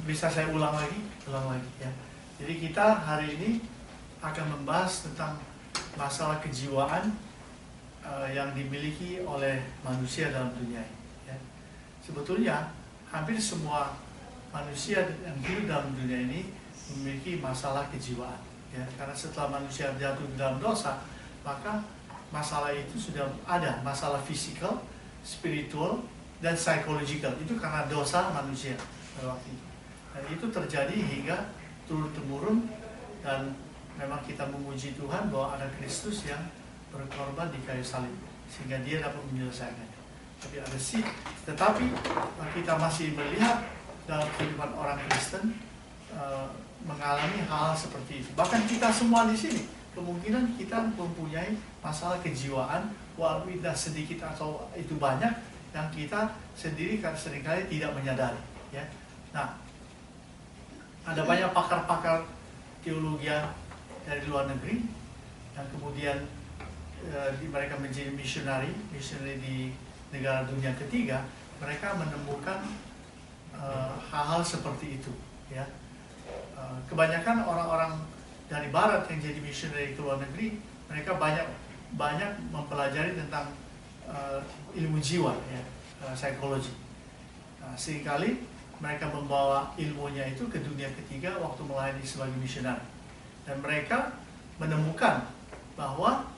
bisa saya ulang lagi ya. Jadi kita hari ini akan membahas tentang masalah kejiwaan yang dimiliki oleh manusia dalam dunia ini. Ya. Sebetulnya hampir semua manusia yang hidup dalam dunia ini memiliki masalah kejiwaan. Ya. Karena setelah manusia jatuh dalam dosa, maka masalah itu sudah ada, masalah fisikal, spiritual, dan psychological. Itu karena dosa manusia pada waktu itu. Dan itu terjadi hingga turun-temurun, dan memang kita memuji Tuhan bahwa ada Kristus yang berkorban di kayu salib sehingga dia dapat menyelesaikannya. Tetapi kita masih melihat dalam kehidupan orang Kristen mengalami hal seperti itu. Bahkan kita semua di sini kemungkinan kita mempunyai masalah kejiwaan, walaupun tidak sedikit atau itu banyak, yang kita sendiri seringkali tidak menyadari. Ya. Nah, ada banyak pakar-pakar teologi dari luar negeri yang kemudian mereka menjadi misionari di negara dunia ketiga. Mereka menemukan hal-hal seperti itu. Ya. Kebanyakan orang-orang dari Barat yang jadi misionari ke luar negeri, mereka banyak mempelajari tentang ilmu jiwa, ya, psikologi. Seringkali mereka membawa ilmunya itu ke dunia ketiga waktu melayani sebagai misionari. Dan mereka menemukan bahwa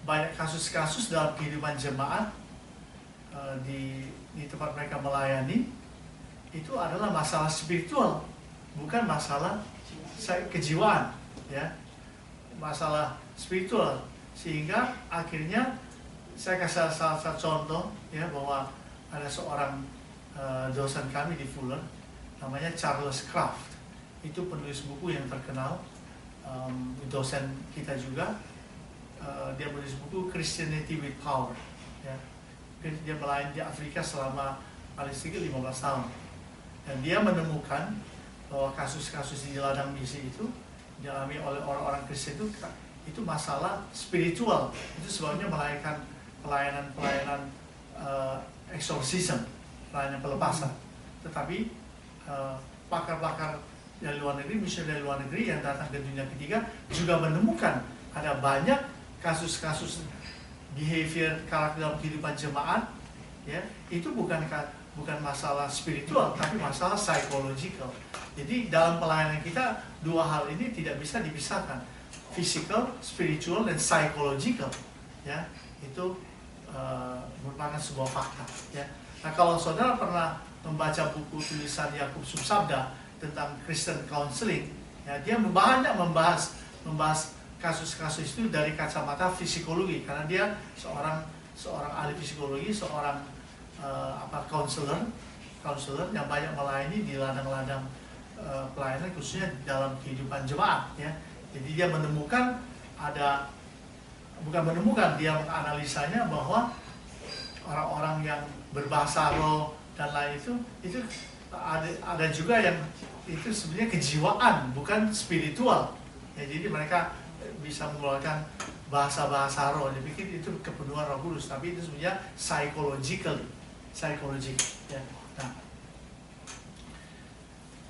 banyak kasus-kasus dalam kehidupan jemaat di tempat mereka melayani itu adalah masalah spiritual, bukan masalah kejiwaan, ya, masalah spiritual. Sehingga akhirnya saya kasih salah satu contoh, ya, bahwa ada seorang dosen kami di Fuller, namanya Charles Kraft. Itu penulis buku yang terkenal, dosen kita juga. Dia menulis buku Christianity with Power. Ya. Dia melayani di Afrika selama paling sedikit 15 tahun. Dan dia menemukan bahwa kasus-kasus di ladang misi itu dialami oleh orang-orang Kristen itu masalah spiritual. Itu sebabnya melahirkan pelayanan exorcism, pelayanan pelepasan. Tetapi pakar-pakar dari luar negeri, misalnya dari luar negeri yang datang ke dunia ketiga juga menemukan ada banyak kasus-kasus behavior karakter dalam kehidupan jemaat, ya, itu bukan masalah spiritual tapi masalah psychological. Jadi dalam pelayanan kita dua hal ini tidak bisa dipisahkan, physical, spiritual, dan psychological, ya. Itu merupakan sebuah fakta, ya. Nah, kalau saudara pernah membaca buku tulisan Yakub Subsabda tentang Christian Counseling, ya, dia banyak membahas kasus-kasus itu dari kacamata psikologi, karena dia seorang ahli psikologi, seorang counselor yang banyak melayani di ladang-ladang pelayanan, khususnya dalam kehidupan jemaat, ya. Jadi dia dia menganalisanya bahwa orang-orang yang berbahasa roh dan lain itu ada juga yang itu sebenarnya kejiwaan, bukan spiritual. Ya, jadi mereka bisa mengeluarkan bahasa-bahasa roh, dipikir itu kepenuhan Roh Kudus, tapi itu sebenarnya psychological, ya.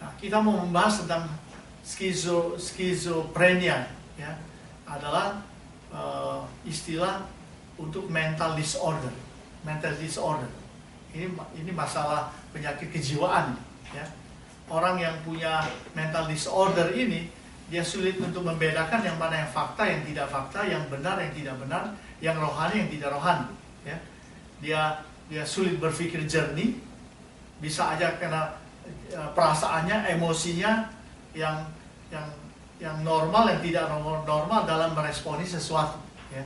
Nah, kita mau membahas tentang skizofrenia, ya, adalah istilah untuk mental disorder. Ini masalah penyakit kejiwaan, ya. Orang yang punya mental disorder ini, dia sulit untuk membedakan yang mana yang fakta, yang tidak fakta, yang benar, yang tidak benar, yang rohani, yang tidak rohani, ya. Dia sulit berpikir jernih, bisa aja karena perasaannya, emosinya yang normal, yang tidak normal dalam meresponi sesuatu, ya.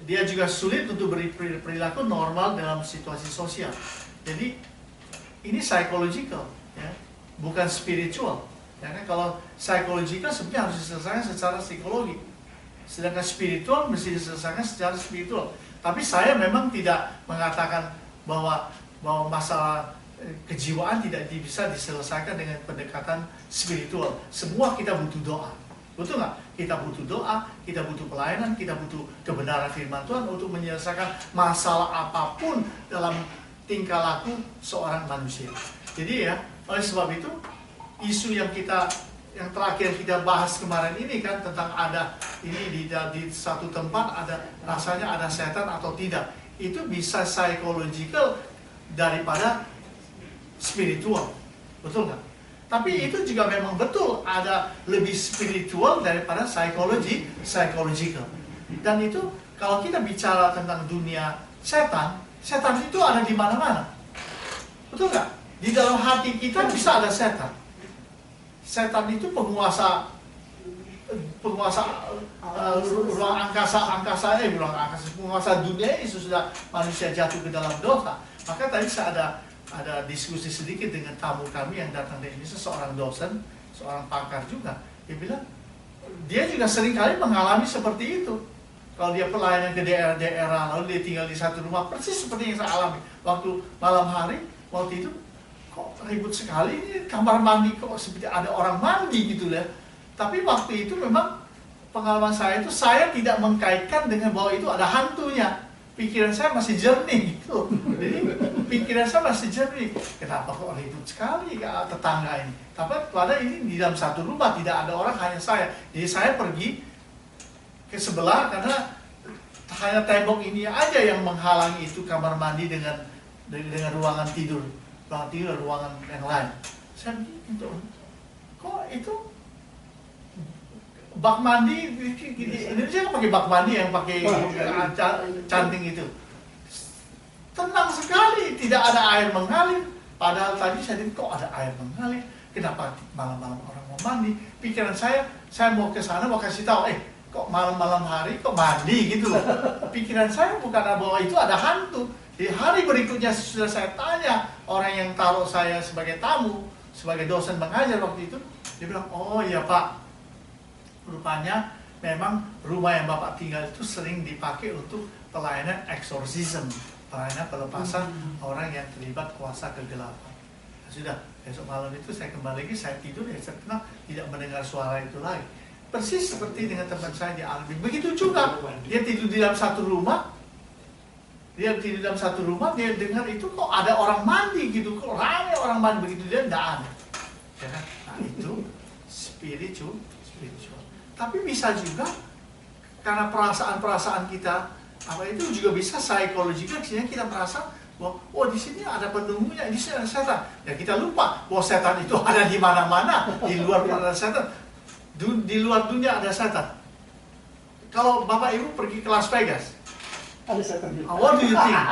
Dia juga sulit untuk berperilaku normal dalam situasi sosial. Jadi ini psychological, ya, bukan spiritual. Ya kan, kalau psychological sebenarnya harus diselesaikan secara psikologi, sedangkan spiritual mesti diselesaikan secara spiritual. Tapi saya memang tidak mengatakan bahwa masalah kejiwaan tidak bisa diselesaikan dengan pendekatan spiritual. Semua kita butuh doa, betul nggak? Kita butuh doa, kita butuh pelayanan, kita butuh kebenaran firman Tuhan untuk menyelesaikan masalah apapun dalam tingkah laku seorang manusia. Jadi ya, oleh sebab itu isu yang terakhir kita bahas kemarin ini kan tentang ada ini di satu tempat ada rasanya ada setan atau tidak, itu bisa psychological daripada spiritual, betul nggak? Tapi itu juga memang betul ada lebih spiritual daripada psychological. Dan itu kalau kita bicara tentang dunia setan itu ada di mana-mana, betul nggak? Di dalam hati kita bisa ada setan. Setan itu penguasa ruang angkasa, penguasa dunia ini sudah manusia jatuh ke dalam dosa. Maka tadi saya ada diskusi sedikit dengan tamu kami yang datang dari Indonesia, seorang dosen, seorang pakar juga. Dia bilang dia juga seringkali mengalami seperti itu. Kalau dia pelayanan ke daerah-daerah, lalu dia tinggal di satu rumah, persis seperti yang saya alami. Waktu malam hari, waktu itu kok ribut sekali, ini kamar mandi kok seperti ada orang mandi gitu ya. Tapi waktu itu memang pengalaman saya itu, saya tidak mengkaitkan dengan bahwa itu ada hantunya. Pikiran saya masih jernih gitu. Jadi pikiran saya masih jernih. Kenapa kok ribut sekali tetangga ini? Tapi pada ini di dalam satu rumah tidak ada orang, hanya saya. Jadi saya pergi ke sebelah karena hanya tembok ini aja yang menghalangi itu kamar mandi dengan ruangan tidur. Ruangan yang lain. Saya gitu, kok itu bak mandi Indonesia kan pakai bak mandi yang pakai canting itu, tenang sekali, tidak ada air mengalir. Padahal tadi saya lihat kok ada air mengalir, kenapa malam-malam orang mau mandi? Pikiran saya mau ke sana mau kasih tahu, kok malam-malam hari kok mandi gitu. Pikiran saya bukan bahwa itu ada hantu. Di hari berikutnya sudah saya tanya orang yang taruh saya sebagai tamu, sebagai dosen mengajar waktu itu, dia bilang, oh iya Pak, rupanya memang rumah yang Bapak tinggal itu sering dipakai untuk pelayanan exorcism, pelayanan pelepasan orang yang terlibat kuasa kegelapan. Sudah, besok malam itu saya kembali lagi, saya tidur, saya tenang, tidak mendengar suara itu lagi. Persis seperti dengan teman saya di Albi. Begitu juga, dia tidur di dalam satu rumah, dia dengar itu kok ada orang mandi gitu, kok ramai orang mandi begitu, dia tidak ada. Ya kan? Nah itu spiritual. Tapi bisa juga karena perasaan-perasaan kita, apa itu juga bisa psikologikal, sehingga kita merasa bahwa oh di sini ada penunggunya, di sini ada setan. Ya kita lupa bahwa setan itu ada di mana-mana, di luar ada setan. Di luar dunia ada setan. Kalau Bapak Ibu pergi ke Las Vegas, ada setan juga. What do you think?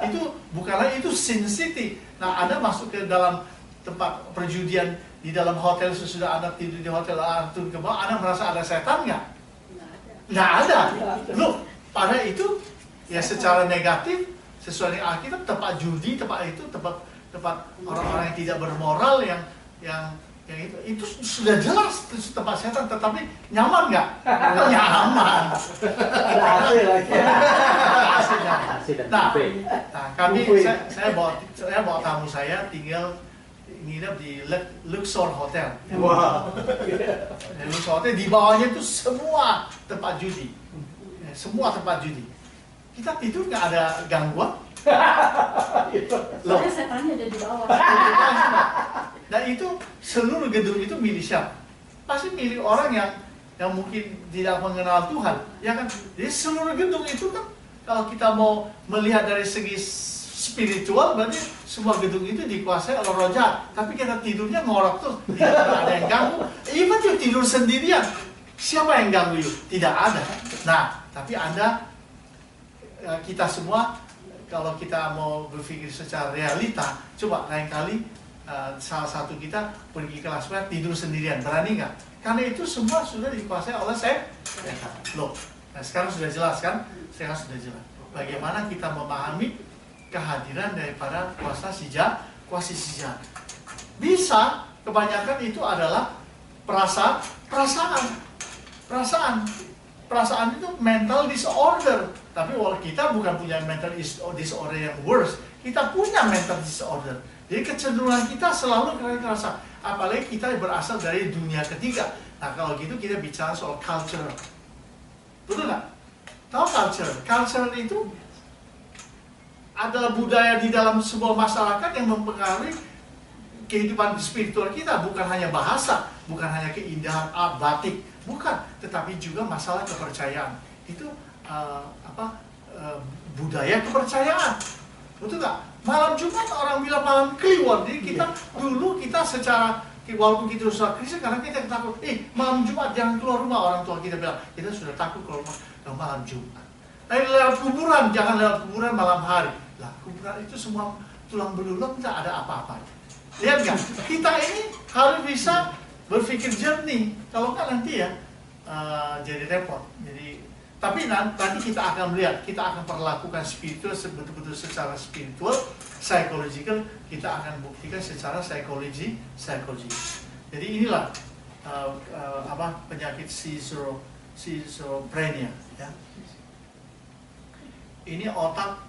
Itu bukanlah itu Sin City. Nah, Anda masuk ke dalam tempat perjudian di dalam hotel, sesudah Anda tidur di hotel, turun ke bawah, Anda merasa ada setan nggak? Nggak ada. Loh, pada itu ya secara negatif sesuai dengan Alkitab, tempat judi, tempat orang-orang yang tidak bermoral, yang itu sudah jelas tempat setan, tetapi nyaman nggak? Nyaman. Ada hasil lagi. Nah, saya bawa tamu saya tinggal nginep di Luxor Hotel. Wow. Luxor Hotel di bawahnya itu semua tempat judi, Kita tidur nggak ada gangguan. Soalnya setannya ada di bawah. Dan itu seluruh gedung itu milik siapa? Pasti milik orang yang mungkin tidak mengenal Tuhan, ya kan? Jadi seluruh gedung itu kan, kalau kita mau melihat dari segi spiritual, berarti semua gedung itu dikuasai oleh roh jahat. Tapi kita tidurnya ngorok tuh, tidak ada yang ganggu. Even you tidur sendirian, siapa yang ganggu you? Tidak ada. Nah, tapi kita semua, kalau kita mau berpikir secara realita, coba lain kali salah satu kita pergi ke Las Vegas tidur sendirian, berani nggak? Karena itu semua sudah dikuasai oleh saya. Loh, nah sekarang sudah jelas kan? Sekarang sudah jelas. Bagaimana kita memahami kehadiran daripada kuasa si jahat? Bisa, kebanyakan itu adalah perasaan. Perasaan itu mental disorder. Tapi kita bukan punya mental disorder yang worse. Kita punya mental disorder. Jadi kecenderungan kita selalu kerasa. Apalagi kita berasal dari dunia ketiga. Nah kalau gitu kita bicara soal culture. Betul nggak? Tahu culture? Culture itu adalah budaya di dalam sebuah masyarakat yang mempengaruhi kehidupan spiritual kita bukan hanya bahasa, bukan hanya keindahan art batik, bukan, tetapi juga masalah kepercayaan. Itu budaya kepercayaan, betul nggak? Malam Jumat orang bilang malam Kliwon, jadi kita dulu kita secara walaupun kita sudah Kristen karena kita takut, malam Jumat jangan keluar rumah, orang tua kita bilang kita sudah takut keluar rumah malam Jumat. Lewat kuburan, jangan lewat kuburan malam hari. Lah kuburan itu semua tulang belulang, tidak ada apa-apa. Lihat nggak? Kita ini harus bisa berpikir jernih. Kalau nggak nanti ya jadi repot. Tapi nanti kita akan melihat, kita akan perlakukan spiritual betul-betul secara spiritual, psychological, kita akan buktikan secara psikologi. Jadi inilah penyakit schizophrenia. Ya. Ini otak,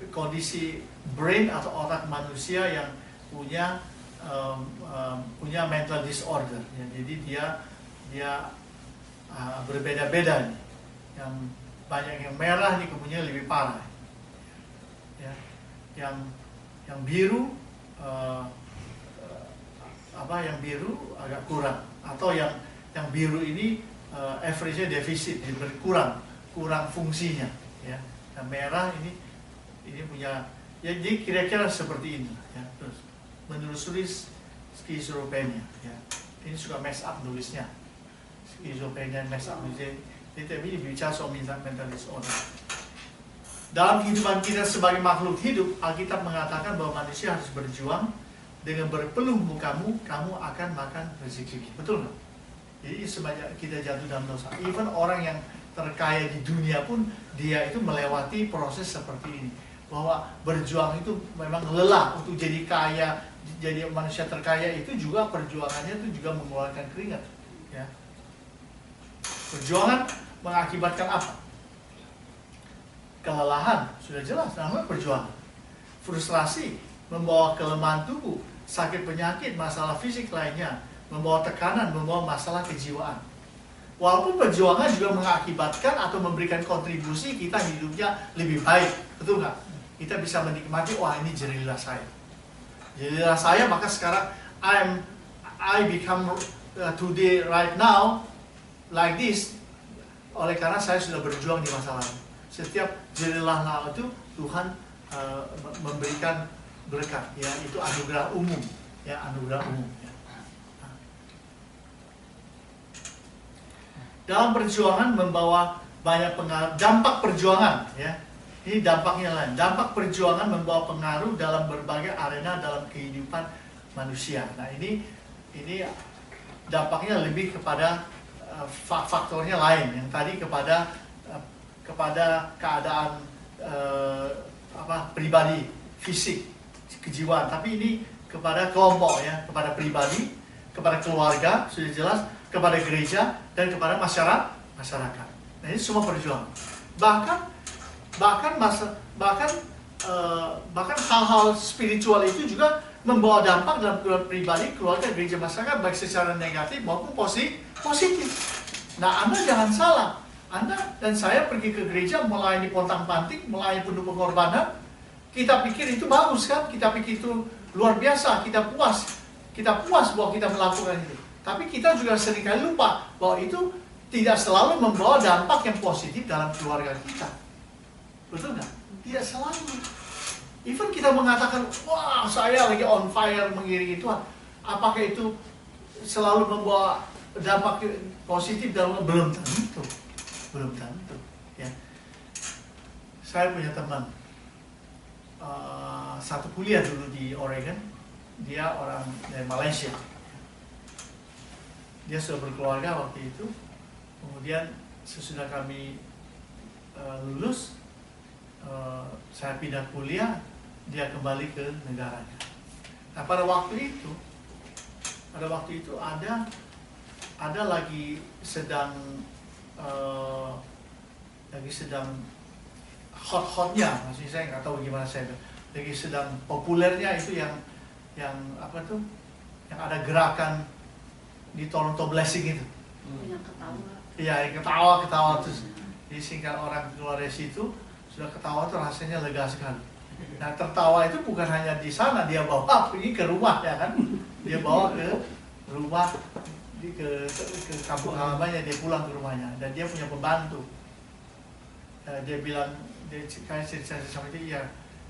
kondisi brain atau otak manusia yang punya mental disorder. Ya. Jadi dia berbeda-beda nih. Yang banyak yang merah nih kemudian lebih parah. Ya. Yang biru yang biru agak kurang, atau yang biru ini average-nya defisit, jadi kurang fungsinya. Ya. Yang merah ini punya, ya jadi kira-kira seperti ini. Ya. Terus menelusuri schizophrenia. Ya. Ini suka mess up nulisnya. Schizophrenia mess up nulisnya. Tapi bicara soal mental disorder. Dalam kehidupan kita sebagai makhluk hidup, Alkitab mengatakan bahwa manusia harus berjuang dengan berpeluh mukamu, kamu akan makan rezeki. Betul nggak? Jadi sebanyak kita jatuh dalam dosa, even orang yang terkaya di dunia pun dia itu melewati proses seperti ini. Bahwa berjuang itu memang lelah untuk jadi kaya, jadi manusia terkaya itu juga perjuangannya itu juga mengeluarkan keringat. Ya. Perjuangan mengakibatkan apa? Kelelahan, sudah jelas, namanya perjuangan. Frustrasi, membawa kelemahan tubuh, sakit penyakit, masalah fisik lainnya, membawa tekanan, membawa masalah kejiwaan. Walaupun perjuangan juga mengakibatkan atau memberikan kontribusi kita hidupnya lebih baik, betul nggak? Kita bisa menikmati, wah ini jerilah saya. Jerilah saya, maka sekarang I become today right now like this, oleh karena saya sudah berjuang di masa lalu. Setiap jerilah now itu Tuhan memberikan berkat, ya itu anugerah umum, ya anugerah umum. Ya. Dalam perjuangan membawa banyak pengaruh, dampak perjuangan, ya ini dampaknya lain. Dampak perjuangan membawa pengaruh dalam berbagai arena dalam kehidupan manusia. Nah ini dampaknya lebih kepada faktornya lain, yang tadi kepada keadaan pribadi, fisik, kejiwaan, tapi ini kepada kelompok, ya, kepada pribadi, kepada keluarga, sudah jelas, kepada gereja dan kepada masyarakat. Nah ini semua perjuangan. Bahkan hal-hal spiritual itu juga membawa dampak dalam kehidupan pribadi, keluarga, gereja, masyarakat, baik secara negatif maupun positif. Nah, Anda jangan salah. Anda dan saya pergi ke gereja melayani pontang-panting, melayani penuh pengorbanan. Kita pikir itu bagus kan? Kita pikir itu luar biasa, kita puas bahwa kita melakukan itu. Tapi kita juga seringkali lupa bahwa itu tidak selalu membawa dampak yang positif dalam keluarga kita. Betul nggak? Tidak selalu. Even kita mengatakan, wah saya lagi on fire mengiringi Tuhan. Apakah itu selalu membawa dampak positif dalam? Belum tentu. Ya. Saya punya teman, satu kuliah dulu di Oregon. Dia orang dari Malaysia. Dia sudah berkeluarga waktu itu. Kemudian sesudah kami lulus, saya pindah kuliah, dia kembali ke negaranya. Nah pada waktu itu ada lagi sedang hot-hotnya, maksudnya saya nggak tahu gimana saya, lagi sedang populernya itu yang ada gerakan di Toronto Blessing itu. Yang ketawa. Iya, yang ketawa terus. Jadi sehingga orang keluar dari situ sudah ketawa tuh rasanya lega sekali. Nah tertawa itu bukan hanya di sana, dia bawa pergi ke rumah, ya kan? dia bawa ke rumah, ke kampung halamannya, dia pulang ke rumahnya, dan dia punya pembantu. Dia bilang, dia kayak cerita sama dia, ya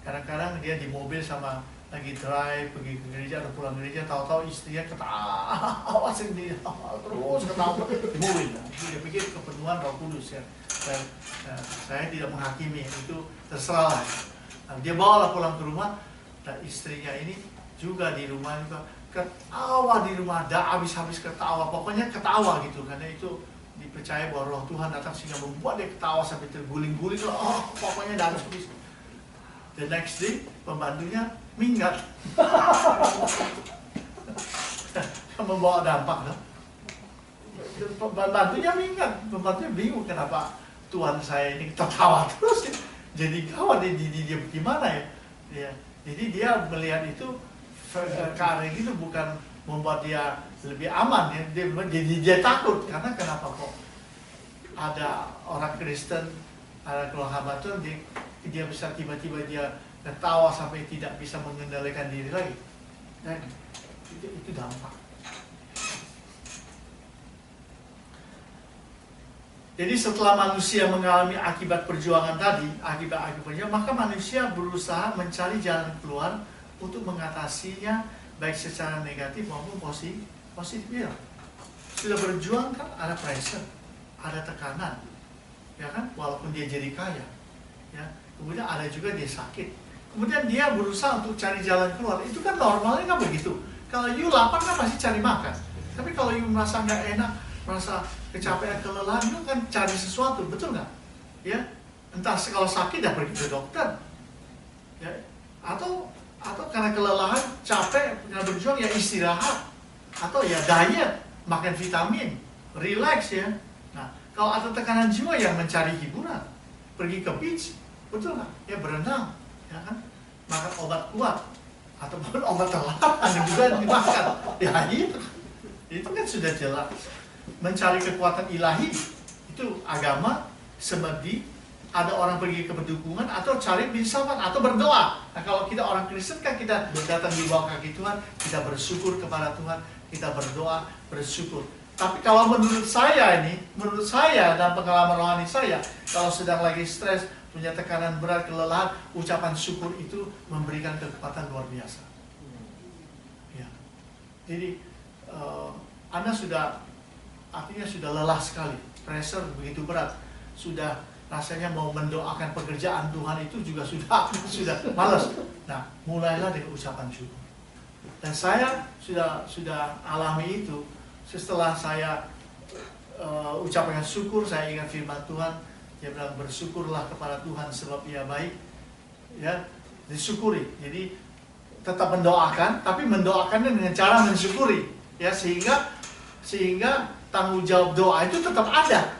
kadang-kadang dia di mobil sama lagi drive pergi ke gereja atau pulang gereja, tahu-tahu istrinya ketawa sendiri, terus ketawa di mobil. Dia pikir kepenuhan Roh Kudus ya. Saya tidak menghakimi, itu terserah lah. Nah, dia bawalah pulang ke rumah, dan istrinya ini juga di rumah juga ketawa di rumah, ada habis-habis ketawa, pokoknya ketawa gitu, karena itu dipercaya bahwa Roh Tuhan datang sehingga membuat dia ketawa sampai terguling-guling, pokoknya dari habis. The next day pembantunya minggat. Membawa dampak, no? Pembantunya minggat, pembantunya bingung kenapa Tuhan saya ini tertawa terus. Jadi gawat, dia gimana ya? Jadi dia melihat itu keadaan itu bukan membuat dia lebih aman ya, dia takut karena kenapa kok ada orang Kristen, ada keluarga hamba Tuhan, dia bisa tiba-tiba dia ketawa sampai tidak bisa mengendalikan diri lagi. Dan itu dampak. Jadi setelah manusia mengalami akibat perjuangan tadi, akibat perjuangan, maka manusia berusaha mencari jalan keluar untuk mengatasinya, baik secara negatif maupun positif. Ya. Sudah berjuang kan ada pressure, ada tekanan, ya kan? Walaupun dia jadi kaya, ya. Kemudian ada juga dia sakit. Kemudian dia berusaha untuk cari jalan keluar. Itu kan normalnya kan begitu. Kalau you lapar kan pasti cari makan. Tapi kalau you merasa nggak enak, merasa kecapean, kelelahan, you kan cari sesuatu, betul nggak? Ya, entah kalau sakit ya pergi ke dokter, ya. Atau karena kelelahan, capek, karena berjuang ya istirahat, atau ya diet, makan vitamin, relax ya. Nah, kalau ada tekanan jiwa yang mencari hiburan, pergi ke beach, betul nggak? Ya berenang, ya kan? Makan obat kuat, ataupun obat terlarang ada juga dimakan. Ya itu kan sudah jelas. Mencari kekuatan ilahi itu agama seperti ada orang pergi ke pendukungan atau cari filsafat atau berdoa. Nah kalau kita orang Kristen kan kita datang di bawah kaki Tuhan, kita bersyukur kepada Tuhan, kita berdoa, bersyukur. Tapi kalau menurut saya dan pengalaman rohani saya, kalau sedang lagi stres, punya tekanan berat, kelelahan, ucapan syukur itu memberikan kekuatan luar biasa. Ya. Jadi Anda artinya sudah lelah sekali, pressure begitu berat, sudah rasanya mau mendoakan pekerjaan Tuhan itu juga sudah malas. Nah, mulailah dengan ucapan syukur. Dan saya sudah alami itu. Setelah saya ucapkan syukur, saya ingat firman Tuhan. Dia bilang bersyukurlah kepada Tuhan sebab Ia baik. Ya, disyukuri. Jadi tetap mendoakan, tapi mendoakannya dengan cara mensyukuri. Ya, sehingga tanggung jawab doa itu tetap ada.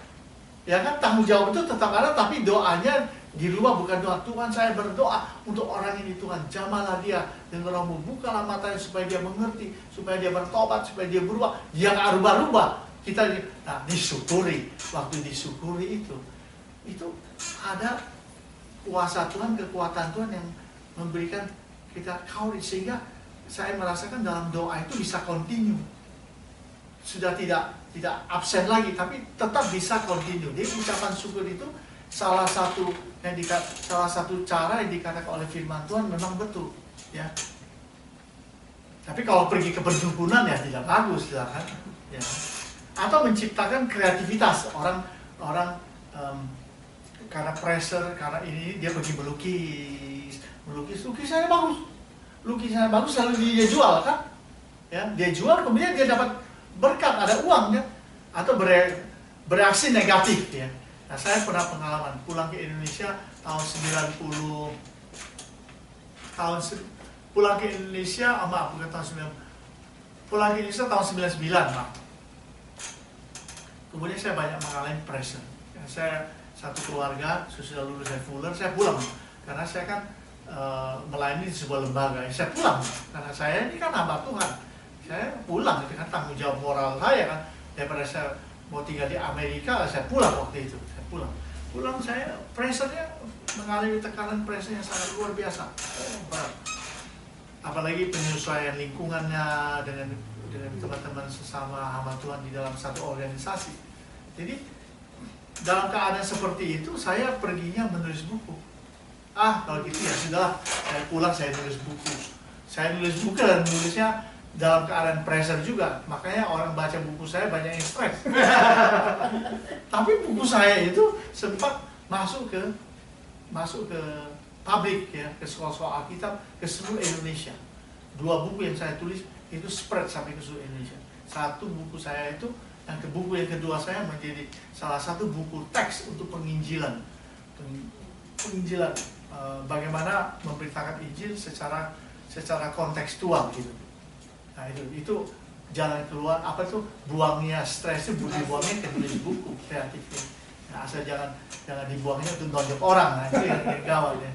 Ya kan, tanggung jawab itu tetap ada, tapi doanya dirubah, bukan doa Tuhan saya berdoa untuk orang ini, Tuhan jamahlah dia dengan rohmu, bukalah matanya supaya dia mengerti, supaya dia bertobat, supaya dia berubah. Dia nggak rubah-rubah. Disyukuri. Waktu disyukuri itu ada kuasa Tuhan, kekuatan Tuhan yang memberikan kita courage, sehingga saya merasakan dalam doa itu bisa continue. Sudah tidak absen lagi, tapi tetap bisa continue. Jadi ucapan syukur itu salah satu cara yang dikatakan oleh firman Tuhan memang betul, ya. Tapi kalau pergi ke perdukunan ya tidak bagus, kan? Ya. Atau menciptakan kreativitas orang karena pressure, karena ini dia pergi lukisannya bagus lalu dia jual kan? Ya, dia jual kemudian dia dapat berkat, ada uang ya, atau bereaksi negatif ya. Nah, saya pernah pengalaman pulang ke Indonesia tahun 90, pulang ke Indonesia, pulang ke Indonesia tahun 99, maaf. Kemudian saya banyak mengalami pressure. Ya, saya satu keluarga sudah lulus dari Fuller, saya pulang karena saya kan melayani di sebuah lembaga. Saya pulang karena saya ini kan hamba Tuhan. Saya pulang, itu kan tanggung jawab moral saya kan. Daripada saya mau tinggal di Amerika, saya pulang waktu itu. Saya pulang saya pressure-nya mengalami tekanan pressure yang sangat luar biasa. Berat. apalagi penyesuaian lingkungannya dengan teman-teman sesama hamba Tuhan di dalam satu organisasi. Jadi dalam keadaan seperti itu saya perginya menulis buku. Kalau gitu ya sudahlah, saya pulang saya nulis buku. Saya nulis buku dan nulisnya dalam keadaan pressure juga, makanya orang baca buku saya banyak yang stres. Tapi buku saya itu sempat masuk ke publik ya, ke sekolah-sekolah Alkitab, ke seluruh Indonesia. 2 buku yang saya tulis itu spread sampai ke seluruh Indonesia. Satu buku saya itu, buku yang kedua saya menjadi salah satu buku teks untuk penginjilan, bagaimana memberitakan Injil secara kontekstual gitu. Nah itu jalan keluar, buangnya stres itu dibuangnya ke nulis buku kreatifnya. Nah, asal jangan dibuangnya untuk nonjok orang. Nah itu yang gawat ya.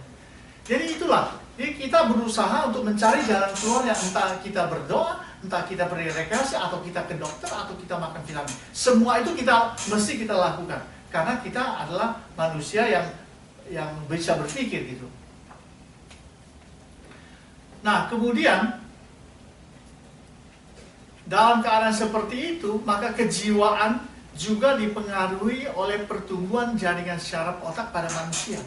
Jadi itulah, jadi kita berusaha untuk mencari jalan keluar yang entah kita berdoa, entah kita berrekreasi, atau kita ke dokter, atau kita makan vitamin. Semua itu mesti kita lakukan karena kita adalah manusia yang bisa berpikir gitu. Nah kemudian dalam keadaan seperti itu, maka kejiwaan juga dipengaruhi oleh pertumbuhan jaringan syaraf otak pada manusia.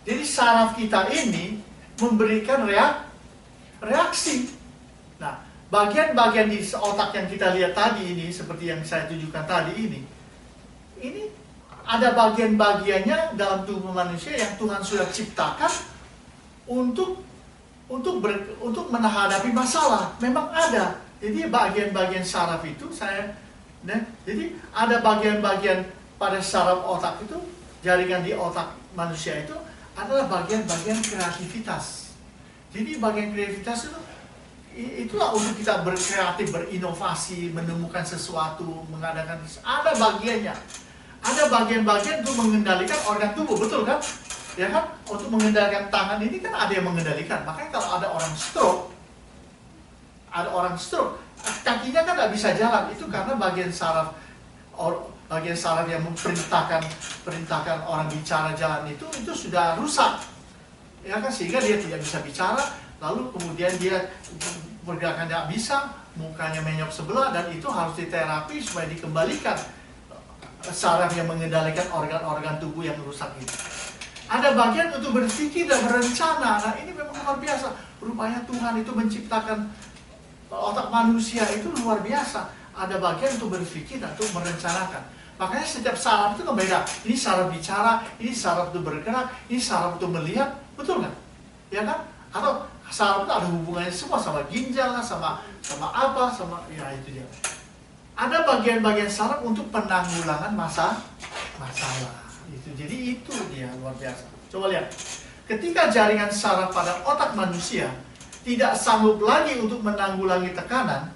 Jadi saraf kita ini memberikan reaksi. Nah, bagian-bagian di otak yang kita lihat tadi ini, seperti yang saya tunjukkan tadi ini ada bagian-bagiannya dalam tubuh manusia yang Tuhan sudah ciptakan untuk menghadapi masalah. Memang ada. Jadi bagian-bagian saraf itu jadi ada bagian-bagian pada saraf otak itu, jaringan di otak manusia itu adalah bagian-bagian kreativitas. Jadi bagian kreativitas itulah untuk kita berkreatif, berinovasi, menemukan sesuatu, mengadakan. Ada bagiannya. Ada bagian-bagian untuk mengendalikan organ tubuh, betul kan? Ya kan? Untuk mengendalikan tangan ini kan ada yang mengendalikan. Makanya kalau ada orang stroke, kakinya kan nggak bisa jalan, itu karena bagian saraf yang perintahkan orang bicara jalan itu sudah rusak, ya kan, sehingga dia tidak bisa bicara, lalu kemudian dia pergerakan nggak bisa, mukanya menyok sebelah, dan itu harus diterapi supaya dikembalikan saraf yang mengendalikan organ-organ tubuh yang rusak itu. Ada bagian untuk berpikir dan berencana. Nah ini memang luar biasa. Rupanya Tuhan itu menciptakan otak manusia itu luar biasa. Ada bagian untuk berpikir dan untuk merencanakan. Makanya setiap saraf itu beda. Ini saraf bicara, ini saraf untuk bergerak, ini saraf untuk melihat, betul nggak? Ya kan? Atau saraf itu ada hubungannya semua sama ginjal, sama ya itu dia. Ada bagian-bagian saraf untuk penanggulangan masalah. Jadi itu dia luar biasa. Coba lihat. Ketika jaringan saraf pada otak manusia tidak sanggup lagi untuk menanggulangi tekanan.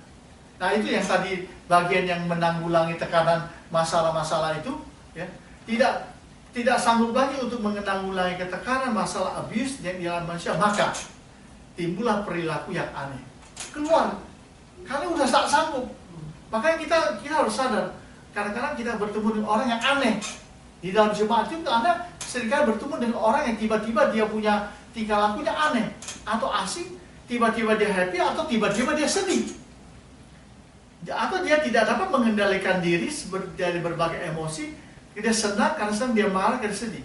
Nah itu yang tadi bagian yang menanggulangi tekanan masalah-masalah itu, ya, tidak sanggup lagi untuk menanggulangi tekanan masalah abuse yang dialami manusia, maka timbullah perilaku yang aneh. Keluar, karena udah tak sanggup. Makanya kita harus sadar, kadang-kadang kita bertemu dengan orang yang aneh. Di dalam jemaat itu Anda seringkali bertemu dengan orang yang tiba-tiba dia punya tingkah lakunya aneh atau asing, tiba-tiba dia happy atau tiba-tiba dia sedih. Atau dia tidak dapat mengendalikan diri dari berbagai emosi, dia senang karena senang, dia marah karena sedih.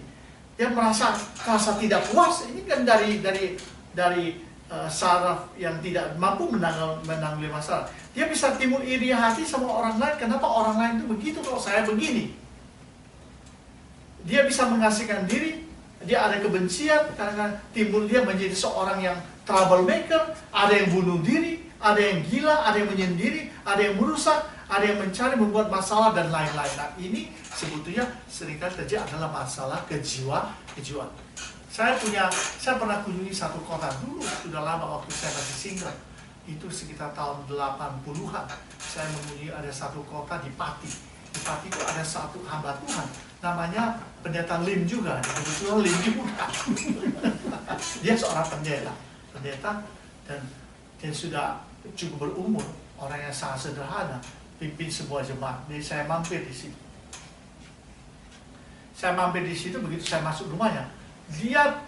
Dia merasa tidak puas, ini kan dari saraf yang tidak mampu menangani masalah. Dia bisa timbul iri hati sama orang lain, kenapa orang lain itu begitu kalau saya begini. Dia bisa mengasihkan diri, dia ada kebencian, kadang-kadang timbul dia menjadi seorang yang troublemaker, ada yang bunuh diri, ada yang gila, ada yang menyendiri, ada yang merusak, ada yang mencari membuat masalah dan lain-lain. Nah ini sebetulnya seringkali terjadi adalah masalah kejiwaan. Saya pernah kunjungi satu kota dulu, sudah lama waktu saya masih single. Itu sekitar tahun 80-an. Saya mengunjungi ada satu kota di Pati. Di Pati itu ada satu hamba Tuhan, namanya pendeta Lim juga. Kebetulan Lim juga. Dia seorang pendeta, dan dia sudah cukup berumur, orang yang sangat sederhana, pimpin sebuah jemaat. Jadi saya mampir di situ. Begitu saya masuk rumahnya, dia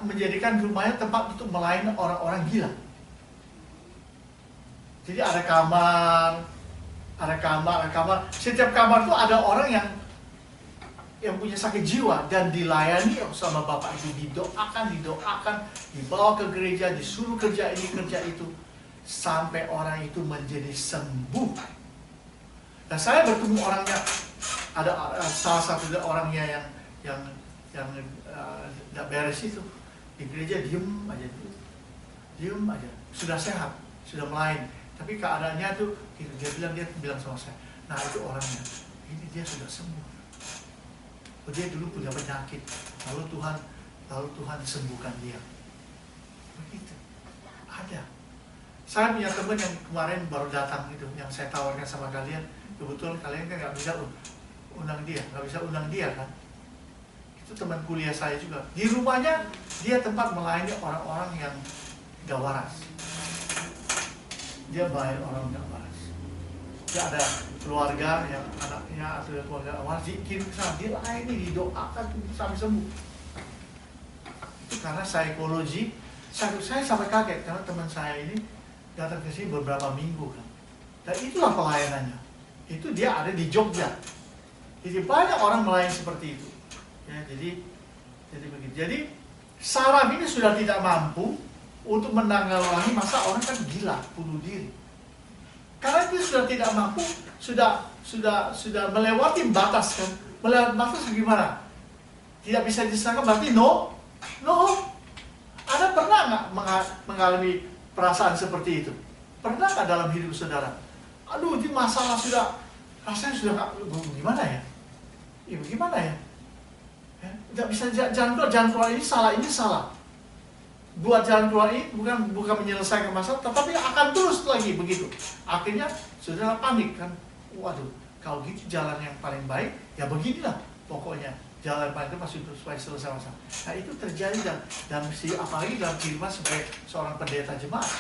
menjadikan rumahnya tempat untuk melayani orang-orang gila. Jadi ada kamar, ada kamar. Setiap kamar tuh ada orang yang punya sakit jiwa dan dilayani sama bapak itu, didoakan, dibawa ke gereja, disuruh kerja ini kerja itu sampai orang itu menjadi sembuh. Dan saya bertemu orangnya, ada salah satu orangnya yang tidak beres itu di gereja, diem aja, sudah sehat, sudah melayani, tapi keadaannya tuh dia bilang sama saya, nah itu orangnya, ini dia sudah sembuh. Dia dulu punya penyakit, lalu Tuhan sembuhkan dia. Begitu, ada. Saya punya teman yang kemarin baru datang itu, yang saya tawarkan sama kalian. Kebetulan kalian kan nggak bisa undang dia kan. Itu teman kuliah saya juga. Di rumahnya dia tempat melayani orang-orang yang gak waras. Dia bayar orang gak waras. Dia ada keluarga yang anaknya atau keluarga waras, dikirim ke sana, dia layani, didoakan sampai sembuh. Itu karena psikologi. Saya sampai kaget karena teman saya ini datang ke sini beberapa minggu kan. Dan itulah pelayanannya. Itu dia ada di Jogja. Jadi banyak orang melayani seperti itu. Ya, jadi begitu. Jadi saraf ini sudah tidak mampu untuk menanggulangi, masa orang kan gila, bunuh diri. Karena dia sudah tidak mampu, sudah melewati batas kan. Melewati batas gimana? Tidak bisa disangka berarti no. Ada pernah nggak mengalami perasaan seperti itu? Pernah nggak dalam hidup saudara? Aduh, ini masalah sudah, rasanya sudah nggak, gimana ya? Ya bagaimana ya? Tidak bisa jalan keluar ini salah. Buat jalan keluar ini bukan menyelesaikan masalah, tetapi akan terus lagi begitu. Akhirnya saudara panik kan? Waduh, kalau gitu jalan yang paling baik ya beginilah pokoknya. Jalan paling itu masih supaya selesai masalah. Nah itu terjadi dan apalagi dalam kehidupan sebagai seorang pendeta jemaat.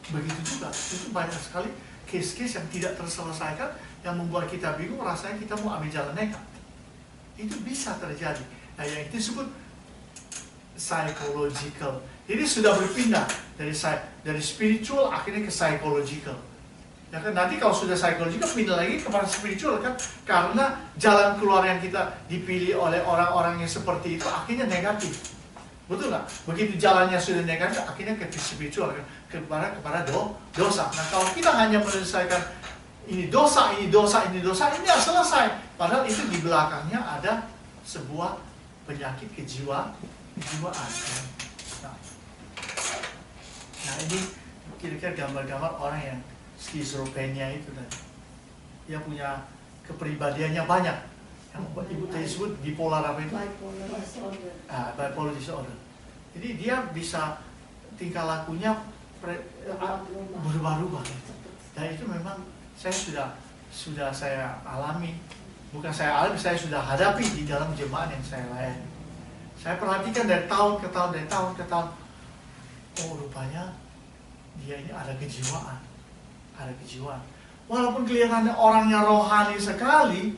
Begitu juga, itu banyak sekali case-case yang tidak terselesaikan yang membuat kita bingung, rasanya kita mau ambil jalan nekat. Itu bisa terjadi. Nah yang itu disebut psychological. Jadi sudah berpindah dari spiritual akhirnya ke psychological. Ya kan, nanti kalau sudah psychological pindah lagi kepada spiritual kan, karena jalan keluar yang kita dipilih oleh orang-orang yang seperti itu akhirnya negatif. Betul nggak? Begitu jalannya sudah negatif akhirnya ke spiritual kan, kepada dosa. Nah kalau kita hanya menyelesaikan ini dosa, ini ya selesai. Padahal itu di belakangnya ada sebuah penyakit kejiwaan. Nah ini kira-kira gambar-gambar orang yang skizofrenia itu tadi. Dia punya kepribadiannya banyak. Yang ibu tadi sebut bipolar apa itu? Bipolar disorder. Jadi dia bisa tingkah lakunya berubah-ubah. Dan itu memang sudah saya alami. Bukan saya alami, saya sudah hadapi di dalam jemaat yang saya layani. Saya perhatikan dari tahun ke tahun. Oh rupanya dia ini ada kejiwaan. Walaupun kelihatannya orangnya rohani sekali,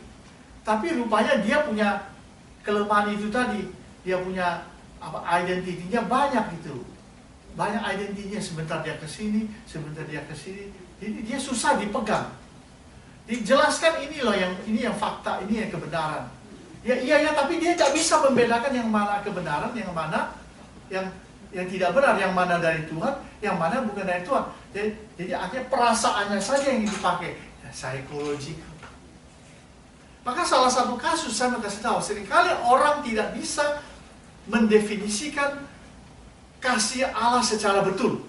tapi rupanya dia punya kelemahan itu tadi. Dia punya identitinya banyak gitu. Banyak identitinya, sebentar dia ke sini. Jadi dia susah dipegang. Dijelaskan ini yang fakta, ini yang kebenaran. Ya, tapi dia tidak bisa membedakan yang mana kebenaran, yang mana yang tidak benar, yang mana dari Tuhan, yang mana bukan dari Tuhan. Jadi akhirnya perasaannya saja yang dipakai. Ya, psikologi. Maka salah satu kasus saya mau kasih tahu, seringkali orang tidak bisa mendefinisikan kasih Allah secara betul.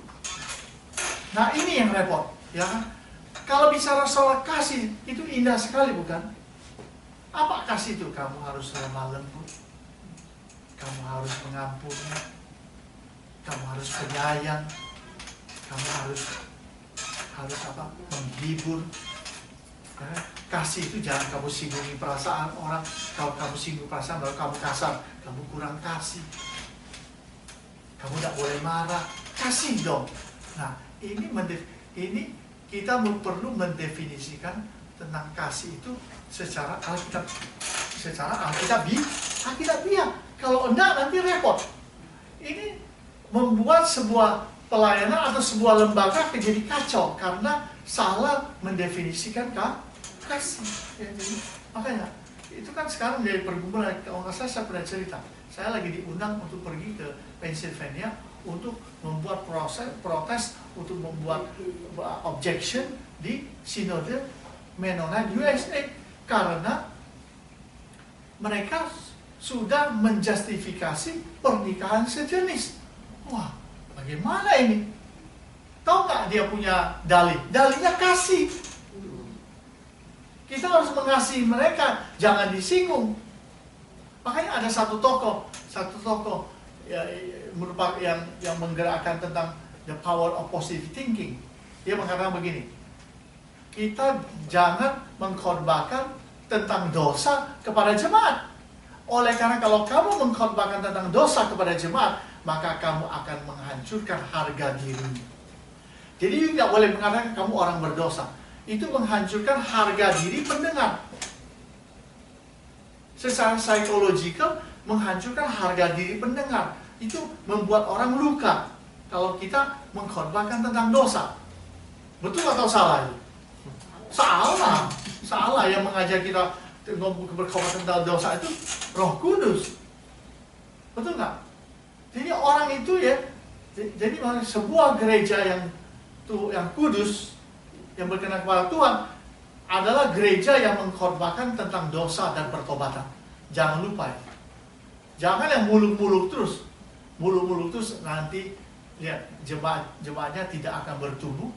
Nah ini yang repot, ya kan? Kalau bicara soal kasih, itu indah sekali bukan? Apa kasih itu? Kamu harus lemah lembut, kamu harus mengampuni, kamu harus penyayang, kamu harus menghibur. Kasih itu jangan kamu singgungi perasaan orang. Kalau kamu singgung perasaan, baru kamu kasar, kamu kurang kasih. Kamu tidak boleh marah, kasih dong. Nah ini kita perlu mendefinisikan tentang kasih itu secara Alkitabiah. Kalau enggak nanti repot. Ini membuat sebuah pelayanan atau sebuah lembaga menjadi kacau karena salah mendefinisikan kasih. Ya, jadi, makanya itu kan sekarang menjadi pergumulan. Kalau nggak salah saya pernah cerita, saya lagi diundang untuk pergi ke Pennsylvania untuk membuat protes untuk membuat objection di Sinode Mennonite USA karena mereka sudah menjustifikasi pernikahan sejenis. Wah, bagaimana ini? Tahu nggak dia punya dalih? Dalihnya kasih. Kita harus mengasihi mereka, jangan disinggung. Makanya ada satu tokoh ya, merupakan yang menggerakkan tentang the power of positive thinking. Dia mengatakan begini, kita jangan mengkhotbahkan tentang dosa kepada jemaat. Oleh karena kalau kamu mengkhotbahkan tentang dosa kepada jemaat, maka kamu akan menghancurkan harga dirimu. Jadi tidak boleh mengatakan kamu orang berdosa. Itu menghancurkan harga diri pendengar. Secara psikologikal, menghancurkan harga diri pendengar. Itu membuat orang luka kalau kita mengkhotbahkan tentang dosa. Betul atau salah? Salah. Salah. Yang mengajar kita berkhotbah tentang dosa itu Roh Kudus. Betul nggak? Jadi orang itu ya, jadi sebuah gereja yang kudus, yang berkenan kepada Tuhan, adalah gereja yang mengkhotbahkan tentang dosa dan pertobatan. Jangan lupa ya. Jangan yang muluk-muluk terus. Muluk-muluk terus nanti lihat jemaatnya tidak akan bertumbuh.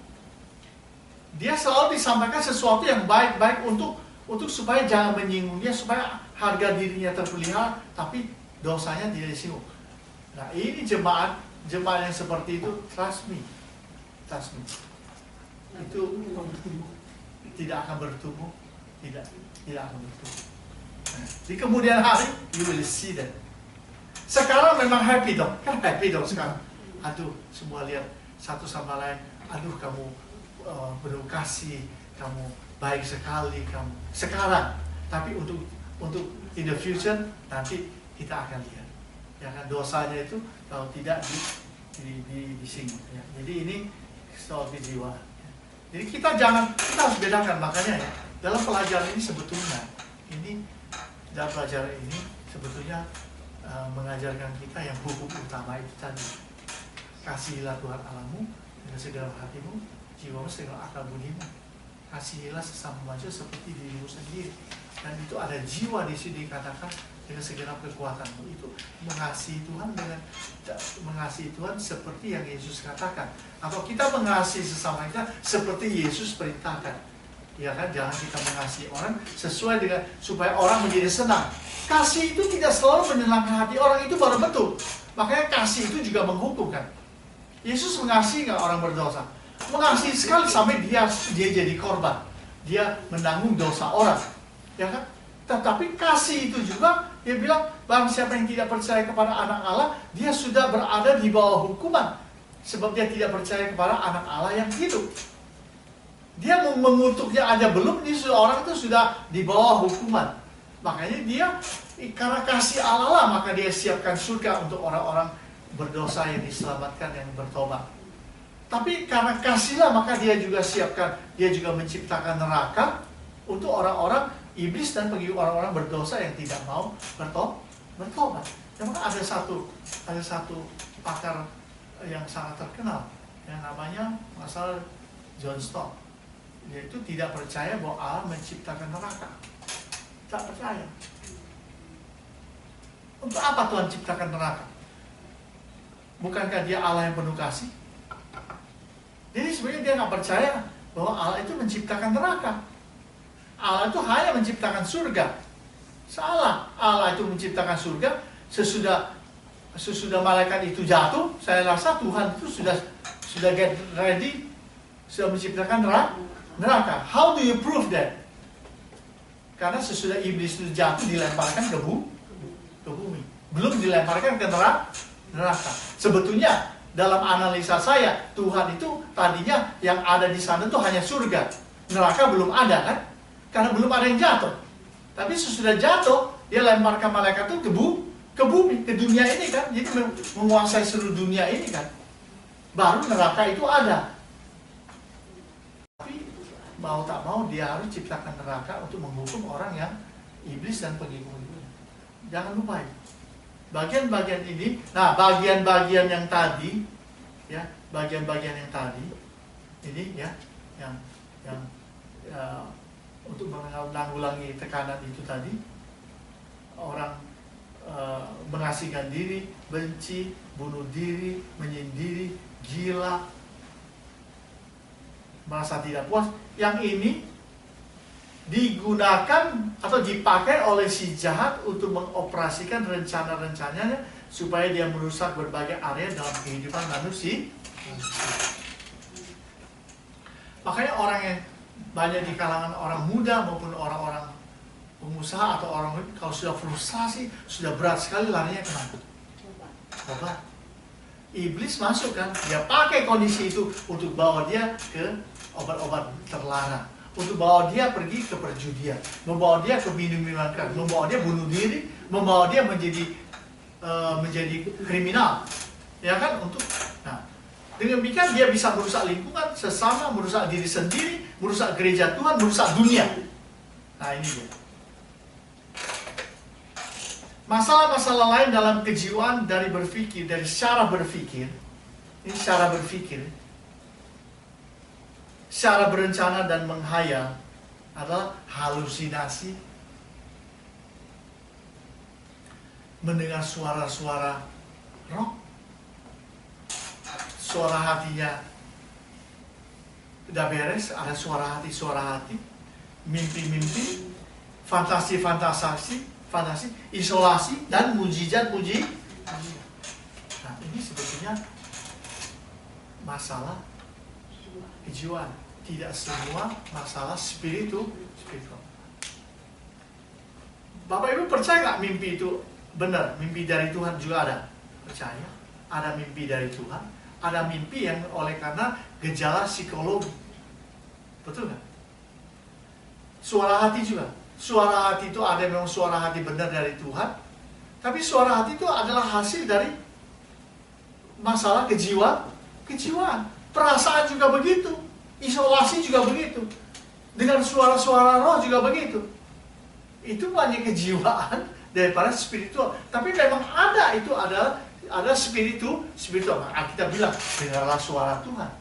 Dia selalu disampaikan sesuatu yang baik-baik untuk supaya jangan menyinggung dia, supaya harga dirinya terpelihara, tapi dosanya tidak disinggung. Nah, ini jemaat yang seperti itu, trust me. Itu tidak akan bertumbuh, tidak akan bertumbuh. Nah, di kemudian hari, you will see that. Sekarang memang happy dong, kan happy dong sekarang. Aduh, semua lihat satu sama lain. Aduh, kamu penuh kasih, kamu baik sekali, kamu sekarang. Tapi untuk in the future nanti kita akan lihat. Ya kan, dosanya itu kalau tidak disinggung. Ya. Jadi ini soal kejiwaan. Jadi kita harus bedakan, makanya ya dalam pelajaran ini sebetulnya mengajarkan kita yang hukum utama itu tadi. Kasihilah Tuhan Allahmu dengan segala hatimu, jiwamu, segala akal budimu. Kasihilah sesama manusia seperti dirimu sendiri. Dan itu ada jiwa di sini dikatakan dengan segenap kekuatanmu. Itu mengasihi Tuhan seperti yang Yesus katakan. Atau kita mengasihi sesama kita seperti Yesus perintahkan. Ya kan, jangan kita mengasihi orang sesuai dengan supaya orang menjadi senang. Kasih itu tidak selalu menyenangkan hati orang, itu baru betul. Makanya kasih itu juga menghukum kan. Yesus mengasihi nggak orang berdosa? Mengasihi sekali sampai dia jadi korban. Dia menanggung dosa orang. Ya kan? Tetapi kasih itu juga, dia bilang, barang siapa yang tidak percaya kepada anak Allah, dia sudah berada di bawah hukuman. Sebab dia tidak percaya kepada anak Allah yang hidup. Dia mengutuknya aja belum, ini orang itu sudah di bawah hukuman. Makanya dia, karena kasih Allah lah, maka dia siapkan surga untuk orang-orang berdosa yang diselamatkan, yang bertobat. Tapi karena kasihlah, maka dia juga menciptakan neraka untuk orang-orang iblis dan bagi orang-orang berdosa yang tidak mau bertobat. Memang ada satu pakar yang sangat terkenal yang namanya masalah John Stott. Dia itu tidak percaya bahwa Allah menciptakan neraka. Tak percaya. Untuk apa Tuhan ciptakan neraka? Bukankah dia Allah yang penuh kasih? Jadi sebenarnya dia nggak percaya bahwa Allah itu menciptakan neraka. Allah itu hanya menciptakan surga. Salah. Allah itu menciptakan surga sesudah malaikat itu jatuh. Saya rasa Tuhan itu sudah get ready, sudah menciptakan neraka. How do you prove that? Karena sesudah iblis itu jatuh dilemparkan ke bumi. Belum dilemparkan ke neraka. Sebetulnya dalam analisa saya, Tuhan itu tadinya yang ada di sana itu hanya surga. Neraka belum ada kan? Karena belum ada yang jatuh. Tapi sesudah jatuh, dia lemparkan malaikat itu ke bumi, ke dunia ini kan. Jadi menguasai seluruh dunia ini kan. Baru neraka itu ada. Tapi mau tak mau dia harus ciptakan neraka untuk menghukum orang yang iblis dan pengikutnya. Jangan lupa ya. Bagian-bagian ini, nah bagian-bagian yang tadi, ya bagian-bagian yang tadi, ini ya, yang untuk menanggulangi tekanan itu tadi, orang mengasingkan diri, benci, bunuh diri, menyendiri, gila, merasa tidak puas. Yang ini digunakan atau dipakai oleh si jahat untuk mengoperasikan rencana-rencananya supaya dia merusak berbagai area dalam kehidupan manusia. Makanya orang yang banyak di kalangan orang muda maupun orang-orang pengusaha atau orang kalau sudah frustrasi, sudah berat sekali, larinya kemana? Obat. Iblis masuk kan, dia pakai kondisi itu untuk bawa dia ke obat-obat terlarang, untuk bawa dia pergi ke perjudian, membawa dia ke minum-minuman keras, membawa dia bunuh diri, membawa dia menjadi kriminal, ya kan? Untuk, nah, dengan demikian dia bisa merusak lingkungan sesama, merusak diri sendiri, merusak gereja Tuhan, merusak dunia. Nah ini dia. Masalah-masalah lain dalam kejiwaan dari berpikir, dari cara berpikir, ini cara berpikir, cara berencana dan menghayal adalah halusinasi, mendengar suara-suara roh, suara hatinya udah beres, ada suara hati, mimpi-mimpi, fantasi, isolasi, dan mujizat. Nah, ini sebetulnya masalah kejiwaan. Tidak semua masalah spiritual. Bapak Ibu percaya nggak mimpi itu benar? Mimpi dari Tuhan juga ada. Percaya? Ada mimpi dari Tuhan. Ada mimpi yang oleh karena gejala psikologi. Betul nggak? Suara hati juga. Suara hati itu ada memang suara hati benar dari Tuhan, tapi suara hati itu adalah hasil dari masalah kejiwaan. Perasaan juga begitu, isolasi juga begitu, dengan suara-suara roh juga begitu. Itu banyak kejiwaan daripada spiritual. Tapi memang ada spiritual. Alkitab bilang dengarlah suara Tuhan.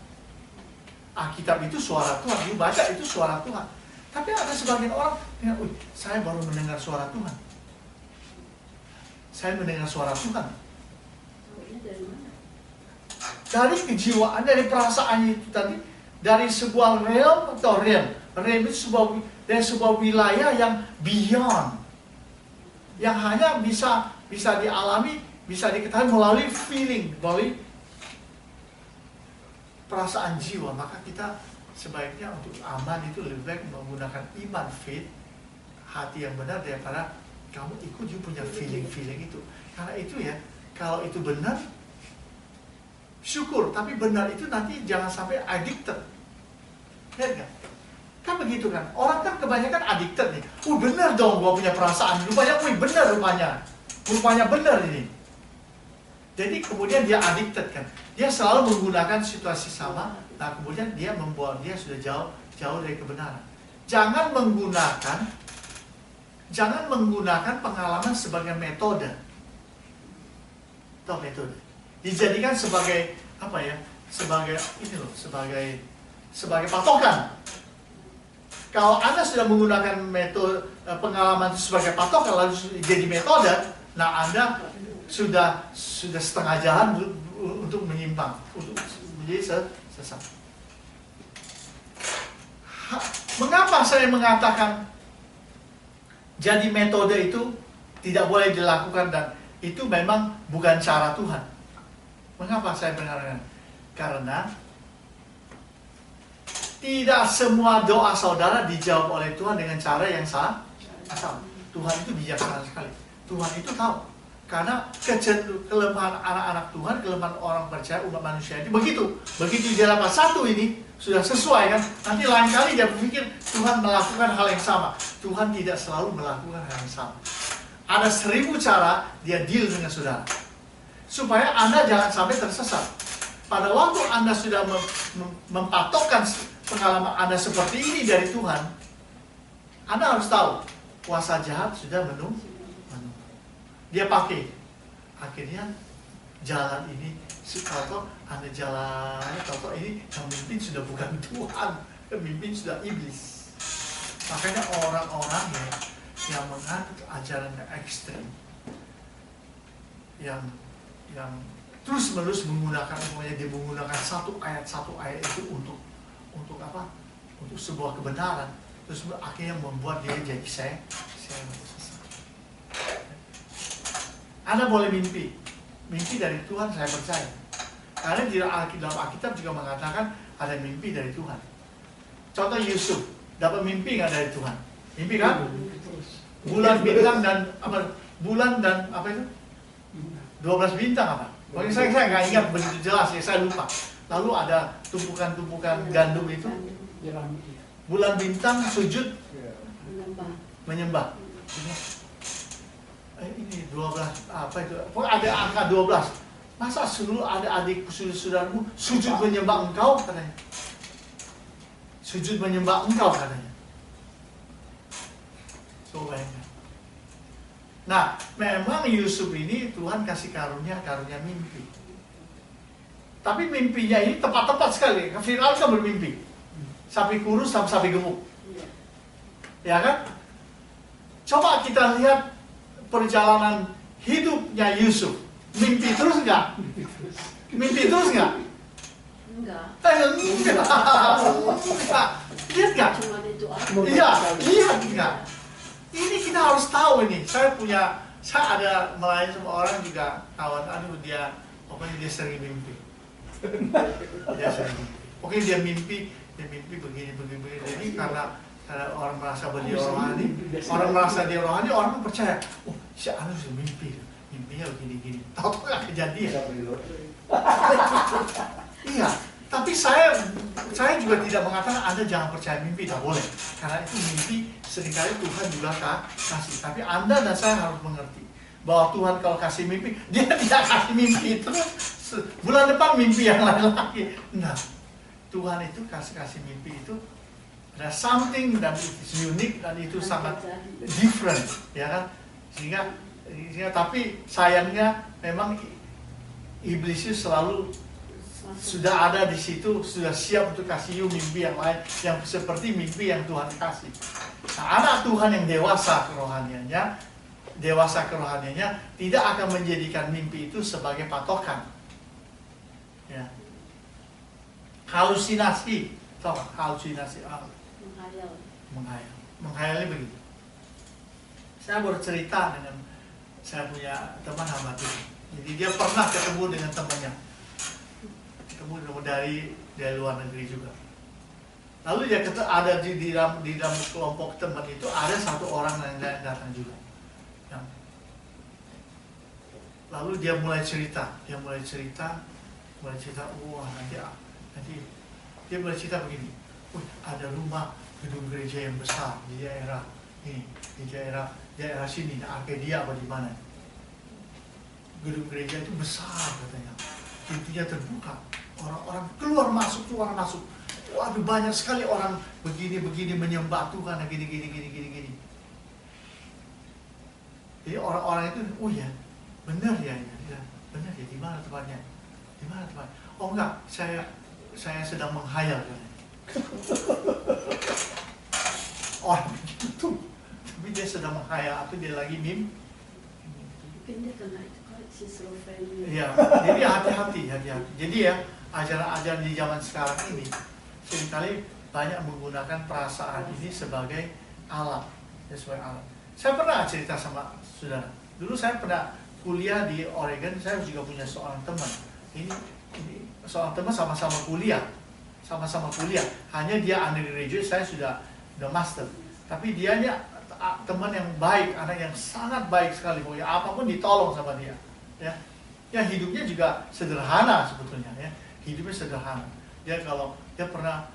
Alkitab itu suara Tuhan. You baca itu suara Tuhan. Tapi ada sebagian orang yang, saya baru mendengar suara Tuhan. Saya mendengar suara Tuhan. Dari kejiwaan, dari perasaan itu tadi, dari sebuah realm atau realm itu dari sebuah wilayah yang beyond, yang hanya bisa dialami, bisa diketahui melalui feeling, melalui perasaan jiwa. Maka kita sebaiknya untuk aman itu lebih baik menggunakan iman, faith, hati yang benar daripada kamu ikut juga punya feeling itu. Karena itu ya, kalau itu benar, syukur. Tapi benar itu nanti jangan sampai addicted. Lihat kan? Kan begitu kan? Orang kan kebanyakan addicted nih. Benar dong gua punya perasaan. Rupanya, benar rupanya. Rupanya benar ini. Jadi kemudian dia addicted kan. Dia selalu menggunakan situasi sama. Nah kemudian dia membuat dia sudah jauh dari kebenaran. Jangan menggunakan pengalaman sebagai metode. Tahu metode? Dijadikan sebagai apa ya? Sebagai patokan. Kalau Anda sudah menggunakan metode pengalaman itu sebagai patokan lalu jadi metode, nah Anda sudah setengah jalan untuk menyimpang, untuk menjadi sesat. Mengapa saya mengatakan jadi metode itu tidak boleh dilakukan dan itu memang bukan cara Tuhan? Mengapa saya mengatakan? Karena tidak semua doa saudara dijawab oleh Tuhan dengan cara yang salah. Tuhan itu bijaksana sekali. Tuhan itu tahu. Karena kelemahan anak-anak Tuhan, kelemahan orang percaya, umat manusia ini begitu. Begitu dia dapat satu ini, sudah sesuai kan. Nanti lain kali dia berpikir Tuhan melakukan hal yang sama. Tuhan tidak selalu melakukan hal yang sama. Ada 1000 cara dia deal dengan saudara. Supaya Anda jangan sampai tersesat. Pada waktu Anda sudah mempatokkan pengalaman Anda seperti ini dari Tuhan, Anda harus tahu kuasa jahat sudah menunggu. Dia pakai, akhirnya jalan ini, kalau Anda jalan, kalau ini yang memimpin sudah bukan Tuhan, yang memimpin sudah iblis. Makanya orang-orang yang menganut ajaran yang ekstrem, yang terus-menerus menggunakan, dia menggunakan satu ayat itu untuk apa? Untuk sebuah kebenaran, terus akhirnya membuat dia jadi saya sesat. Anda boleh mimpi dari Tuhan, saya percaya. Karena di dalam Alkitab juga mengatakan ada mimpi dari Tuhan. Contoh Yusuf, dapat mimpi nggak dari Tuhan? Mimpi kan? Bulan, bintang dan apa? Bulan dan apa itu? 12 bintang apa? Pokoknya saya nggak ingat begitu jelas ya, saya lupa. Lalu ada tumpukan-tumpukan gandum itu. Bulan, bintang, sujud, menyembah. Ini 12 apa itu? Pokoknya ada angka 12. Masa seluruh adik-adik saudaramu sujud menyembah engkau katanya? Sujud menyembah engkau katanya. So bayangkan. Nah, memang Yusuf ini Tuhan kasih karunia mimpi. Tapi mimpinya ini tepat-tepat sekali. Firaun kan bermimpi. Sapi kurus sama sapi gemuk. Ya kan? Coba kita lihat perjalanan hidupnya Yusuf. Mimpi terus nggak? Mimpi terus nggak? Enggak. Enggak. Lihat nggak? Cuma itu aja. Iya, lihat nggak? Ini kita harus tahu ini. Saya ada melayani sama orang juga, kawan, dia pokoknya dia sering mimpi. Dia sering mimpi. Pokoknya dia mimpi begini. Jadi karena orang merasa dia rohani, orang percaya. Oh, si Anu sudah mimpinya begini. Tahu nggak kejadian? Iya. Tapi saya juga tidak mengatakan Anda jangan percaya mimpi, tidak boleh. Karena itu mimpi seringkali Tuhan juga kasih. Tapi Anda dan saya harus mengerti bahwa Tuhan kalau kasih mimpi, Dia tidak kasih mimpi terus. Bulan depan mimpi yang lain lagi. Nah, Tuhan itu kasih mimpi itu ada something dan itu unik dan itu sangat different, ya kan? Sehingga tapi sayangnya memang iblis itu selalu sudah ada di situ, sudah siap untuk kasih mimpi yang lain yang seperti mimpi yang Tuhan kasih. Nah, anak Tuhan yang dewasa kerohaniannya tidak akan menjadikan mimpi itu sebagai patokan. Ya. Halusinasi, tahu halusinasi? Menghayal begini. Saya baru cerita dengan saya punya teman hamba Tuhan. Jadi dia pernah ketemu dengan temannya. Dari luar negeri juga. Lalu dia ada di dalam kelompok teman itu ada satu orang yang datang juga. Lalu dia mulai cerita, wah nanti dia mulai cerita begini. Ada rumah gedung gereja yang besar di daerah ini, di daerah sini, Arcadia apa di mana. Gedung gereja itu besar katanya. Pintunya terbuka. Orang-orang keluar masuk. Waduh, banyak sekali orang begini menyembah Tuhan, gini. Jadi orang-orang itu, oh ya, benar ya, di mana tempatnya? Oh enggak, saya sedang menghayal. Orang itu, tapi dia sedang menghayal atau dia lagi mimpi. Mungkin dia kena itu kan schizophrenia. Iya, jadi hati-hati. Jadi ya, ajaran-ajaran di zaman sekarang ini seringkali banyak menggunakan perasaan ini sebagai alat. Saya pernah cerita sama saudara. Dulu saya pernah kuliah di Oregon. Saya juga punya seorang teman. Ini seorang teman sama-sama kuliah. Hanya dia undergraduate, saya sudah master. Tapi dianya teman yang baik, anak yang sangat baik sekali. Pokoknya apapun ditolong sama dia. Ya hidupnya juga sederhana sebetulnya. Ya. Hidupnya sederhana. Dia pernah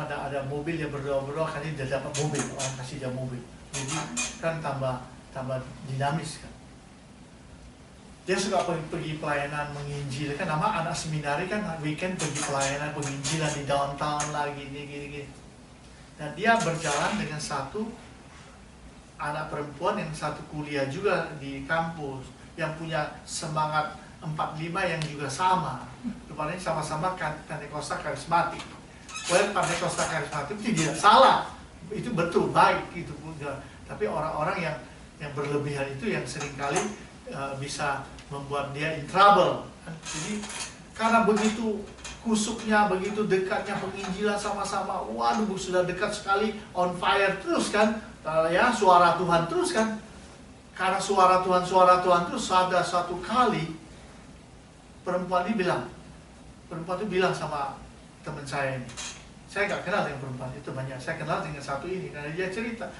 ada mobil, dia berdoa kan dia dapat mobil, orang kasih dia mobil. Jadi kan tambah dinamis kan. dia suka pergi pelayanan menginjil kan, nama anak seminari kan weekend pergi pelayanan penginjilan di downtown lagi gini. Dan dia berjalan dengan satu anak perempuan yang satu kuliah juga di kampus, yang punya semangat 45 yang juga sama. Rupanya sama-sama Pentakosta karismatik. Pentakosta karismatik itu tidak salah, itu betul, baik itu juga. Tapi orang-orang yang berlebihan itu yang seringkali bisa membuat dia in trouble. Jadi karena begitu kusuknya, begitu dekatnya penginjilan sama-sama, waduh sudah dekat sekali, on fire terus kan, ya suara Tuhan terus kan. Karena suara Tuhan terus, ada satu kali perempuan itu bilang sama teman saya ini, saya nggak kenal dengan perempuan itu banyak, saya kenal dengan satu ini karena dia cerita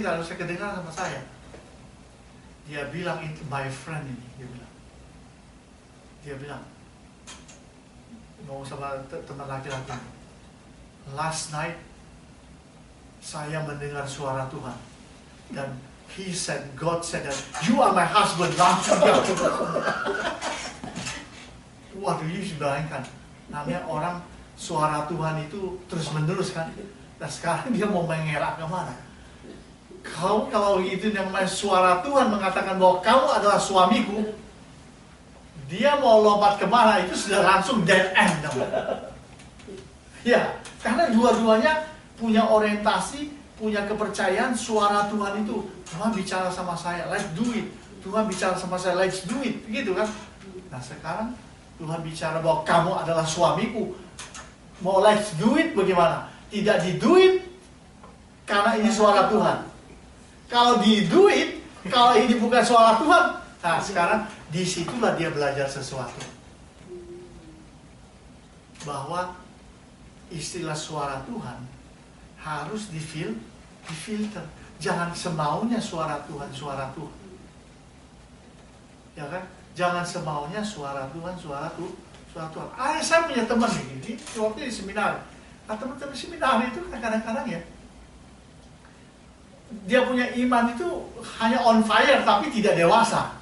lalu saya kedengaran sama saya. Dia bilang itu my friend ini, dia bilang mau sama teman laki-laki, last night saya mendengar suara Tuhan dan God said that you are my husband. Langsung dia. Waduh, you bayangkan, namanya orang suara Tuhan itu terus menerus kan. Dan sekarang dia mau mengelak kemana? Kau kalau itu namanya suara Tuhan mengatakan bahwa kamu adalah suamiku, dia mau lompat kemana itu sudah langsung dead end namanya. Ya, karena dua-duanya punya orientasi, punya kepercayaan suara Tuhan itu. Tuhan bicara sama saya, let's do it. Tuhan bicara sama saya, let's do it. Begitu kan? Nah sekarang Tuhan bicara bahwa kamu adalah suamiku. Mau let's do it bagaimana? Tidak di do it karena ini suara Tuhan. Kalau di do it, kalau ini bukan suara Tuhan, nah sekarang disitulah dia belajar sesuatu. Bahwa istilah suara Tuhan harus difilter. Jangan semaunya suara Tuhan. Ya kan? Jangan semaunya suara Tuhan. Saya punya teman begini, waktu di seminar. Nah, teman-teman seminar itu kadang-kadang ya, dia punya iman itu hanya on fire tapi tidak dewasa.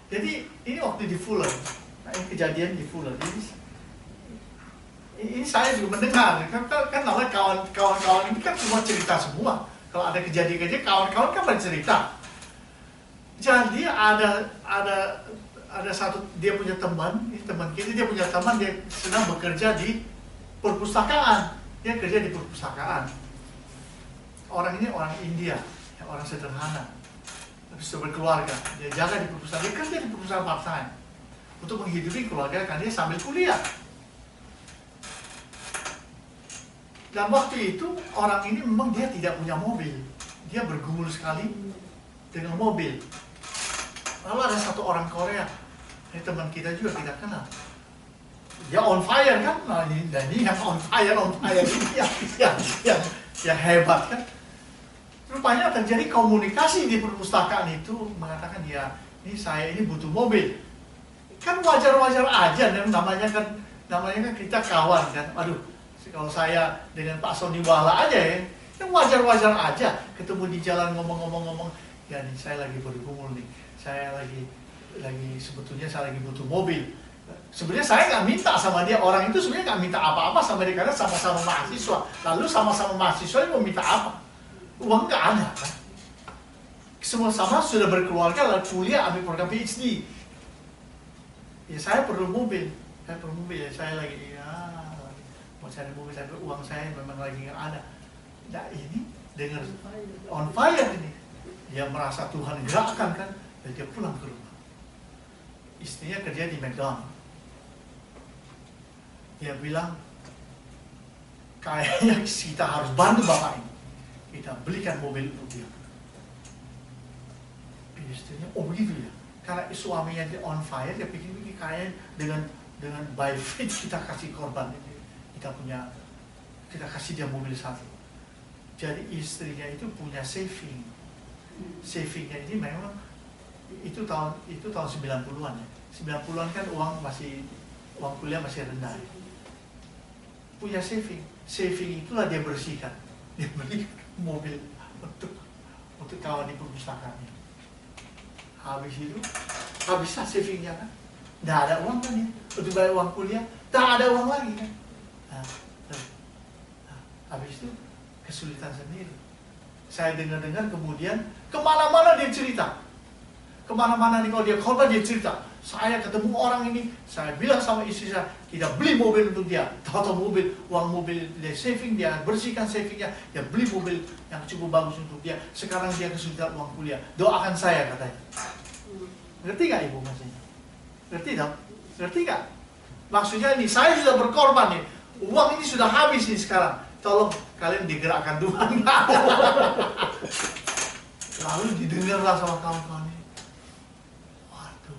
Jadi ini waktu di Fuller, ini kejadian di Fuller. Ini saya juga mendengar, kan namanya kawan-kawan ini kan semua cerita semua. Kalau ada kejadian kawan-kawan kan bercerita. Jadi ada satu, dia punya teman kita, dia punya teman, dia sedang bekerja di perpustakaan. Dia kerja di perpustakaan. Orang ini orang India, orang sederhana, tapi sudah berkeluarga. Dia jaga di perpustakaan, dia kerja di perpustakaan part-time untuk menghidupi keluarga kan dia sambil kuliah. Dan waktu itu orang ini memang dia tidak punya mobil, dia bergumul sekali dengan mobil. Lalu ada satu orang Korea, ini teman kita juga tidak kenal. Dia on fire kan, nah ini yang on fire ini yang hebat kan. Rupanya terjadi komunikasi di perpustakaan itu, mengatakan ya, saya ini butuh mobil. Kan wajar-wajar aja, namanya kan kita kawan kan. Aduh, kalau saya dengan Pak Sony Wala aja ya, yang wajar-wajar aja. Ketemu di jalan ngomong-ngomong, ya nih saya lagi bergumul nih, saya lagi sebetulnya saya lagi butuh mobil. Sebenarnya saya nggak minta sama dia, orang itu sebenarnya nggak minta apa-apa sama dia karena sama-sama mahasiswa. Lalu sama-sama mahasiswa ini mau minta apa? Uang nggak ada kan? Semua sama sudah berkeluarga, lalu kuliah ambil program PhD. Ya saya perlu mobil ya, saya lagi mau cari mobil, tapi uang saya memang lagi nggak ada. Nah ini dengar on fire ini, dia merasa Tuhan gerakkan kan, dan dia pulang ke rumah. Istrinya kerja di McDonald. Dia bilang, kayaknya kita harus bantu bapak ini, kita belikan mobil untuk dia. Istrinya, oh begitu ya, karena suaminya dia on fire, dia pikir ini kayaknya dengan by faith kita kasih korban ini. Kita kasih dia mobil satu. Jadi istrinya itu punya savingnya ini memang itu tahun 90-an ya. 90-an kan uang kuliah masih rendah. Punya saving itulah dia bersihkan. Dia beli mobil untuk kawan di perpustakaannya. habis itu, habislah savingnya kan. Nggak ada uang kan ya, untuk bayar uang kuliah, tak ada uang lagi kan. Nah, habis itu kesulitan sendiri. Saya dengar-dengar kemudian kemana-mana dia cerita. Kemana-mana nih kalau dia khotbah dia cerita. Saya ketemu orang ini, saya bilang sama istri saya, kita beli mobil untuk dia. Tahu-tahu mobil, uang mobil dia saving, dia bersihkan savingnya, dia beli mobil yang cukup bagus untuk dia. Sekarang dia kesulitan uang kuliah. Doakan saya katanya. Ngerti gak ibu maksudnya? Ngerti dong? Ngerti gak? Maksudnya ini, saya sudah berkorban nih. Uang ini sudah habis nih sekarang. Tolong kalian digerakkan Tuhan. Lalu didengarlah sama kawan-kawan ini. Waduh,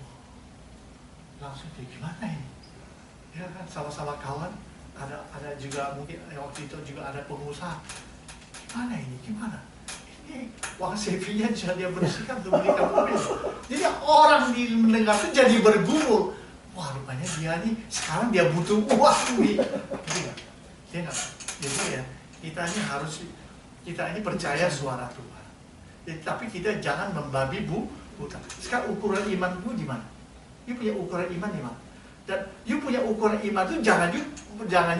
langsung gimana ini? Ya kan sama-sama kawan. Ada juga mungkin waktu itu juga ada pengusaha. Gimana ini? Gimana? Ini uang savingnya sudah dia bersihkan untuk belikan mobil. Jadi orang di mendengar itu jadi bergumul. Wah rupanya dia nih sekarang dia butuh uang nih. Dia nggak. Jadi ya kita ini percaya suara Tuhan. Jadi, tapi kita jangan membabi buta. Sekarang ukuran imanku di mana? You punya ukuran iman di mana? Dan you punya ukuran iman itu jangan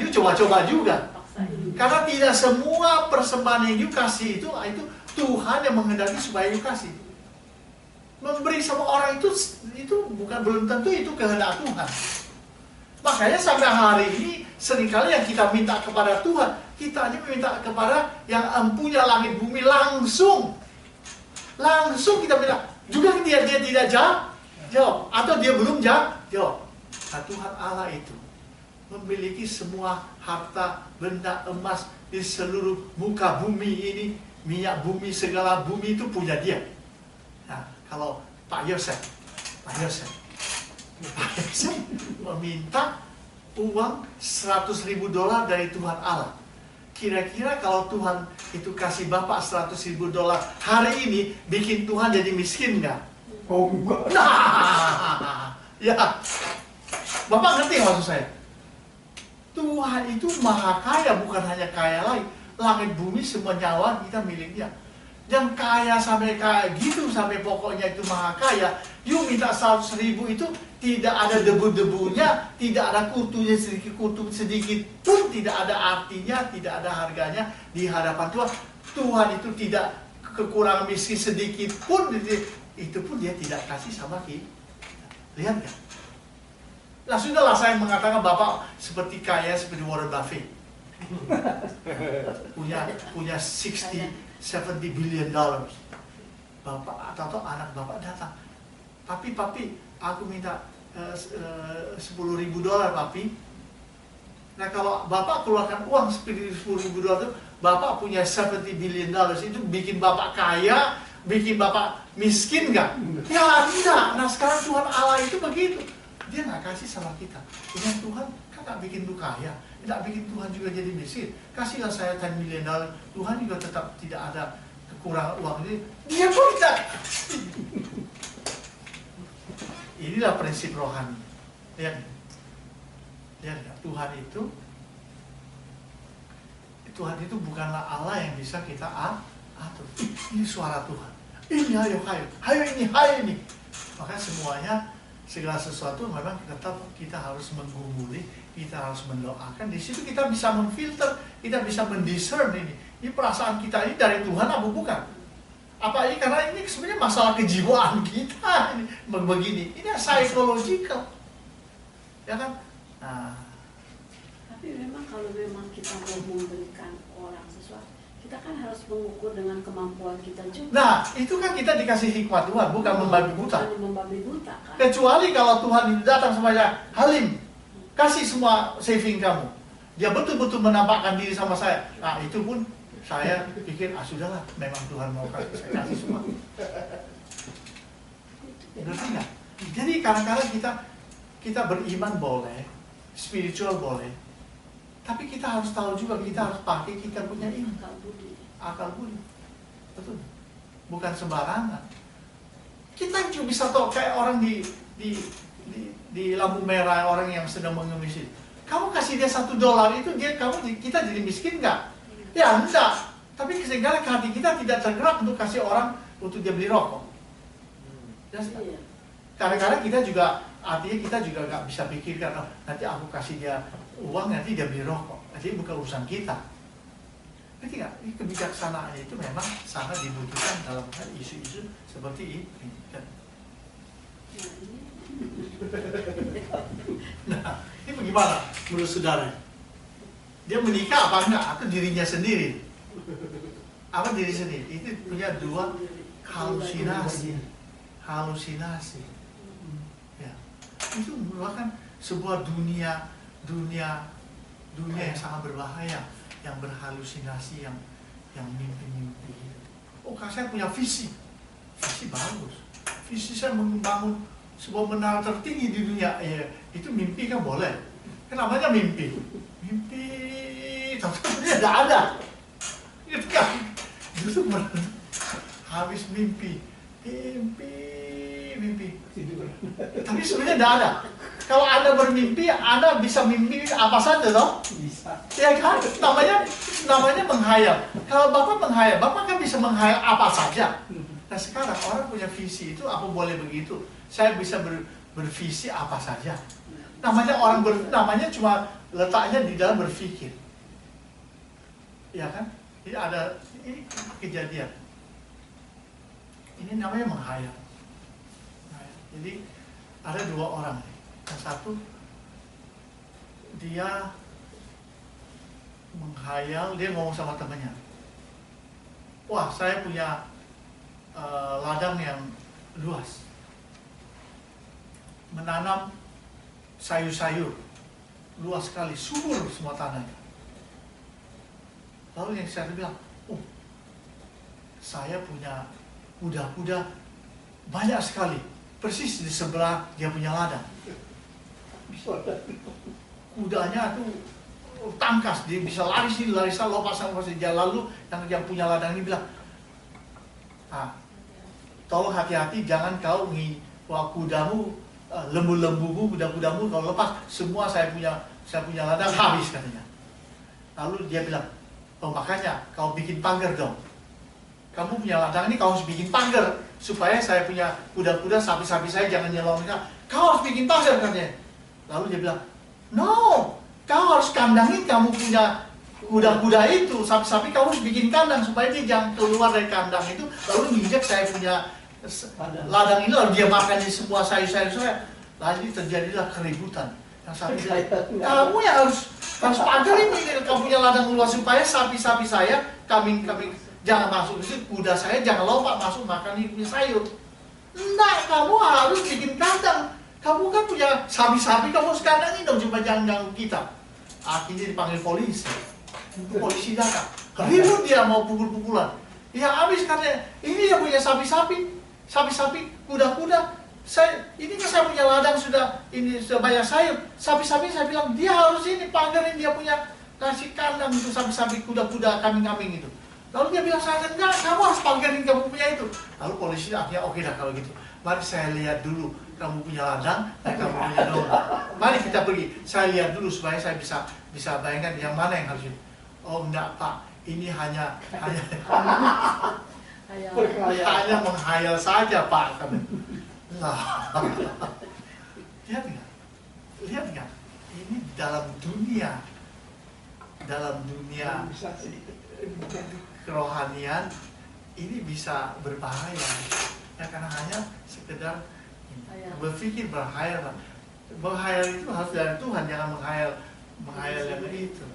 you coba-coba juga. Karena tidak semua persembahan yang you kasih itu Tuhan yang menghendaki supaya you kasih. Memberi sama orang itu bukan belum tentu itu kehendak Tuhan. Makanya sampai hari ini seringkali yang kita minta kepada Tuhan, kita hanya meminta kepada yang punya langit bumi langsung. Langsung kita minta. Juga dia tidak jawab atau dia belum jawab. Nah, Tuhan Allah itu memiliki semua harta, benda, emas di seluruh muka bumi ini, minyak bumi, segala bumi itu punya dia. Nah, kalau Pak Yosef meminta uang $100.000 dari Tuhan Allah. Kira-kira kalau Tuhan itu kasih Bapak $100.000 hari ini, bikin Tuhan jadi miskin nggak? Oh enggak. Nah, ya, Bapak ngerti maksud saya? Tuhan itu maha kaya, bukan hanya kaya lagi. Langit bumi semua nyawa kita miliknya. Yang kaya sampai kayak gitu, sampai pokoknya itu maha kaya. You minta 100.000 itu tidak ada debu-debunya, tidak ada kutunya sedikit pun, tidak ada artinya, tidak ada harganya di hadapan Tuhan. Tuhan itu tidak kekurangan miskin sedikit pun, itu pun dia tidak kasih sama kita. Lihat kan? Nah sudahlah saya mengatakan Bapak seperti kaya seperti Warren Buffett. punya 70 billion dollars. Bapak atau anak Bapak datang. Papi, aku minta $10.000 papi. Nah kalau Bapak keluarkan uang $10.000 itu, Bapak punya 70 billion dollars, itu bikin Bapak kaya, bikin Bapak miskin nggak? Ya tidak. Nah sekarang Tuhan Allah itu begitu. Dia nggak kasih sama kita. Dengan Tuhan kan nggak bikin lu kaya, tidak bikin Tuhan juga jadi miskin. Kasihlah saya $10 million, Tuhan juga tetap tidak ada kekurangan uang. Dia pun tidak. Inilah prinsip rohani. Lihat Tuhan itu bukanlah Allah yang bisa kita atur. Ini suara Tuhan. Ini hayo ini. Maka semuanya, segala sesuatu memang tetap kita harus menggumuli, kita harus mendoakan. Di situ kita bisa memfilter, kita bisa mendiscern ini. Ini perasaan kita ini dari Tuhan apa bukan? Apa ini karena ini sebenarnya masalah kejiwaan kita ini begini. Ini psychological, ya kan? Nah, tapi memang kalau memang kita mau memberikan orang sesuatu, kita kan harus mengukur dengan kemampuan kita juga. Nah, itu kan kita dikasih hikmat Tuhan, bukan membabi buta. Bukan membabi buta kan? Kecuali kalau Tuhan itu datang sama saya, Halim, kasih semua saving kamu. Dia betul-betul menampakkan diri sama saya. Nah, itu pun saya pikir, sudahlah, memang Tuhan mau saya kasih semua. Ngerti nggak? Jadi kadang-kadang kita beriman boleh, spiritual boleh, tapi kita harus tahu juga, kita harus pakai kita punya iman. Akal budi. Betul. Bukan sembarangan. Kita juga bisa tahu kayak orang di lampu merah, orang yang sedang mengemis. Kamu kasih dia $1 itu kita jadi miskin nggak? Ya enggak. Tapi seringkali hati kita tidak tergerak untuk kasih orang untuk dia beli rokok. Jelas nggak? Iya. Kadang-kadang kita juga, artinya kita juga nggak bisa pikirkan, oh, nanti aku kasih dia uang, nanti dia beli rokok. Jadi bukan urusan kita. Ngerti nggak? Ini kebijaksanaan itu memang sangat dibutuhkan dalam hal isu-isu seperti ini. Kan? Nah, ini Nah, ini bagaimana menurut saudara? Dia menikah apa enggak? Atau dirinya sendiri? Apa diri sendiri? Itu punya dua halusinasi. Halusinasi. Ya. Itu merupakan sebuah dunia yang sangat berbahaya, yang berhalusinasi, yang mimpi-mimpi. Oh, saya punya visi bagus. Visi saya membangun sebuah menara tertinggi di dunia. Ya, itu mimpi kan boleh. Kenapa mimpi? Mimpi, tapi tidak ada. Itu kan, justru habis mimpi. Tidur. Tapi sebenarnya tidak ada. Kalau Anda bermimpi, Anda bisa mimpi apa saja, toh? Bisa. Ya kan? Namanya menghayal. Kalau Bapak menghayal, Bapak kan bisa menghayal apa saja. Nah sekarang orang punya visi itu apa boleh begitu? Saya bisa bervisi apa saja. Namanya cuma letaknya di dalam berpikir. Ya kan? Ini kejadian. Ini namanya menghayal. Jadi ada dua orang. Yang satu dia menghayal, dia ngomong sama temannya, wah saya punya ladang yang luas, menanam sayur-sayur, luas sekali, subur semua tanahnya. Lalu yang saya bilang, oh saya punya kuda-kuda banyak sekali, persis di sebelah dia punya ladang. Kudanya tuh tangkas, dia bisa lari sini, lari sana, lompat sana, lompat sana. Lalu yang punya ladang ini bilang, tolong hati-hati, jangan kau kudamu, lembu-lembumu, kuda-kudamu kalau lepas, semua saya punya ladang habis katanya. Lalu dia bilang, oh makanya kau bikin pagar dong. Kamu punya ladang ini, kau harus bikin pagar supaya saya punya kuda-kuda, sapi-sapi saya jangan nyelonong. Kau harus bikin pagar katanya. Lalu dia bilang, no, kau harus kandangin kamu punya kuda-kuda itu, sapi-sapi kau harus bikin kandang supaya dia jangan keluar dari kandang itu lalu menginjak saya punya ladang ini, lalu dia makan di semua sayur-sayur saya. Lalu terjadilah keributan. Yang sapi bilang, kamu yang harus pagarin ini, kamu punya ladang luas supaya sapi-sapi saya, kambing jangan masuk di situ, kuda saya jangan lompat masuk makan ini sayur. Enggak, kamu harus bikin kandang. Kamu kan punya sapi-sapi, kamu harus kandangin dong supaya jangan ganggu kita. Akhirnya dipanggil polisi. Polisi datang. Ribut dia mau pukul-pukulan. Ya habis karena ini dia punya sapi-sapi, kuda-kuda. Ini kan saya punya ladang sudah banyak sayur. Sapi-sapi saya bilang dia harus ini pagarin, dia punya kasih kandang untuk sapi-sapi, kuda-kuda, kambing-kambing itu. Lalu dia bilang saya enggak, kamu harus pagarin kamu punya itu. Lalu polisi akhirnya oke dah kalau gitu. Mari saya lihat dulu kamu punya ladang dan kamu punya domba. Mari kita pergi. Saya lihat dulu supaya saya bisa bayangkan yang mana yang harus. Oh enggak Pak, ini hanya menghayal saja Pak. Lah, lihat nggak? Ini dalam dunia kerohanian ini bisa berbahaya. Ya karena hanya sekedar berpikir berhayal. Berhayal itu harus dari Tuhan, jangan menghayal yang itu.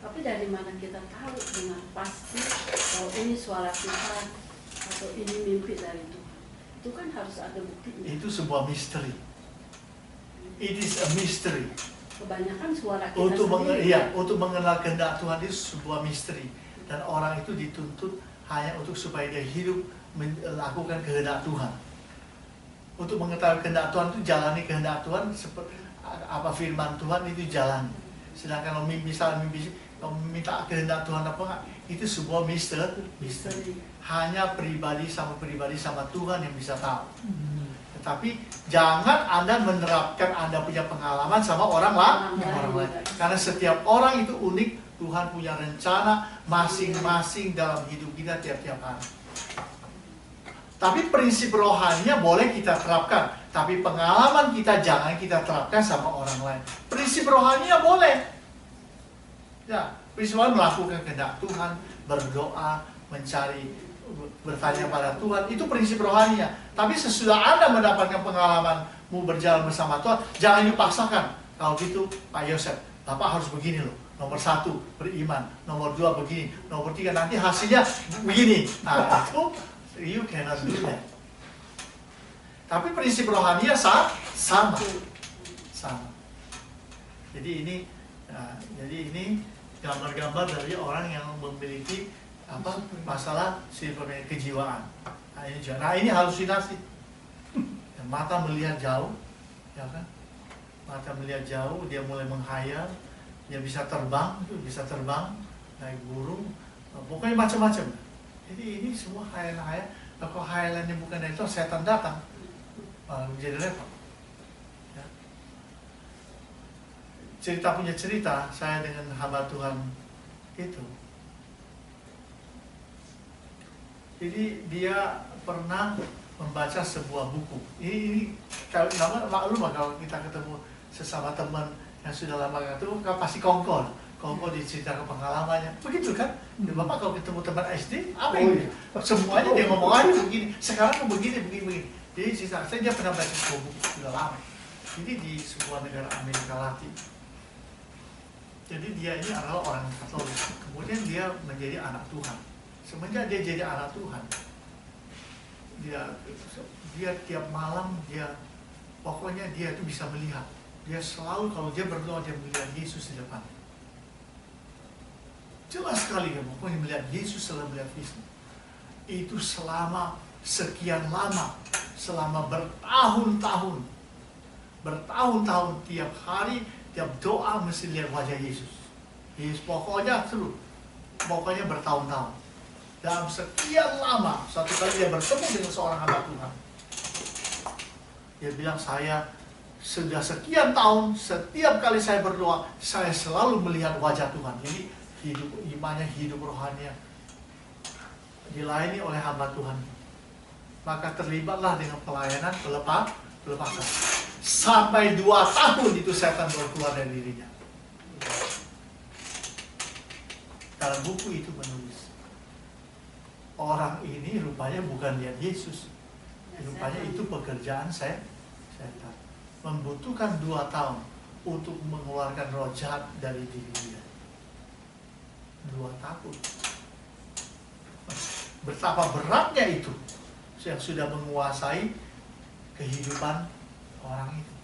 Tapi dari mana kita tahu dengan pasti kalau ini suara Tuhan atau ini mimpi dari Tuhan? Itu kan harus ada buktinya. Itu sebuah misteri. It is a mystery. Kebanyakan suara kita untuk mengenal kehendak Tuhan itu sebuah misteri. Dan orang itu dituntut hanya untuk supaya dia hidup melakukan kehendak Tuhan. Untuk mengetahui kehendak Tuhan itu jalani kehendak Tuhan, seperti apa firman Tuhan itu jalani. Sedangkan kalau misalnya minta kehendak Tuhan apa enggak, itu sebuah misteri. Hanya pribadi sama Tuhan yang bisa tahu. Tetapi jangan Anda menerapkan Anda punya pengalaman sama orang lain. Karena setiap orang itu unik, Tuhan punya rencana masing-masing dalam hidup kita tiap-tiap hari. Tapi prinsip rohaninya boleh kita terapkan, tapi pengalaman kita jangan kita terapkan sama orang lain. Prinsip rohaninya boleh. Ya, prinsip rohani melakukan kehendak Tuhan, berdoa, mencari, bertanya pada Tuhan, itu prinsip rohaninya. Tapi sesudah Anda mendapatkan pengalamanmu berjalan bersama Tuhan, jangan dipaksakan. Kalau gitu, Pak Yosef, Bapak harus begini loh. Nomor 1, beriman. Nomor 2, begini. Nomor 3, nanti hasilnya begini. Nah, itu you cannot do that. Tapi prinsip rohaninya sama. Jadi ini gambar-gambar dari orang yang memiliki masalah kejiwaan. Nah ini halusinasi. Mata melihat jauh, ya kan? Mata melihat jauh, dia mulai menghayal, dia bisa terbang, naik burung, pokoknya macam-macam. Jadi ini semua khayal-khayal. Kalau khayalannya bukan dari itu, setan datang, jadi repot. Ya. Punya cerita saya dengan hamba Tuhan itu. Jadi dia pernah membaca sebuah buku. Ini kalau maklum kalau kita ketemu sesama teman yang sudah lama ketemu, pasti kongkol diceritakan pengalamannya, begitu kan? Bapak kalau ketemu teman SD, apa ini? Semuanya dia ngomong aja begini. Sekarang begini. Jadi saya dia pernah baca sebuah buku sudah lama. Jadi di sebuah negara Amerika Latin. Jadi dia ini adalah orang Katolik. Kemudian dia menjadi anak Tuhan. Semenjak dia jadi anak Tuhan, dia tiap malam pokoknya dia itu bisa melihat. Dia selalu kalau dia berdoa dia melihat Yesus di depan. Jelas sekali kan, pokoknya melihat Yesus selalu melihat Yesus. Itu selama sekian lama, selama bertahun-tahun, tiap hari, tiap doa mesti lihat wajah Yesus. Yesus pokoknya bertahun-tahun. Dalam sekian lama, satu kali dia bertemu dengan seorang hamba Tuhan. Dia bilang, saya sudah sekian tahun, setiap kali saya berdoa, saya selalu melihat wajah Tuhan. Jadi hidup imannya, hidup rohaninya dilayani oleh hamba Tuhan. Maka terlibatlah dengan pelayanan pelepasan. Sampai 2 tahun itu setan baru keluar dari dirinya. Dalam buku itu menulis, orang ini rupanya bukan lihat Yesus. Rupanya itu pekerjaan setan. Membutuhkan 2 tahun untuk mengeluarkan roh jahat dari diri dia. 2 tahun. Betapa beratnya itu yang sudah menguasai kehidupan orang itu.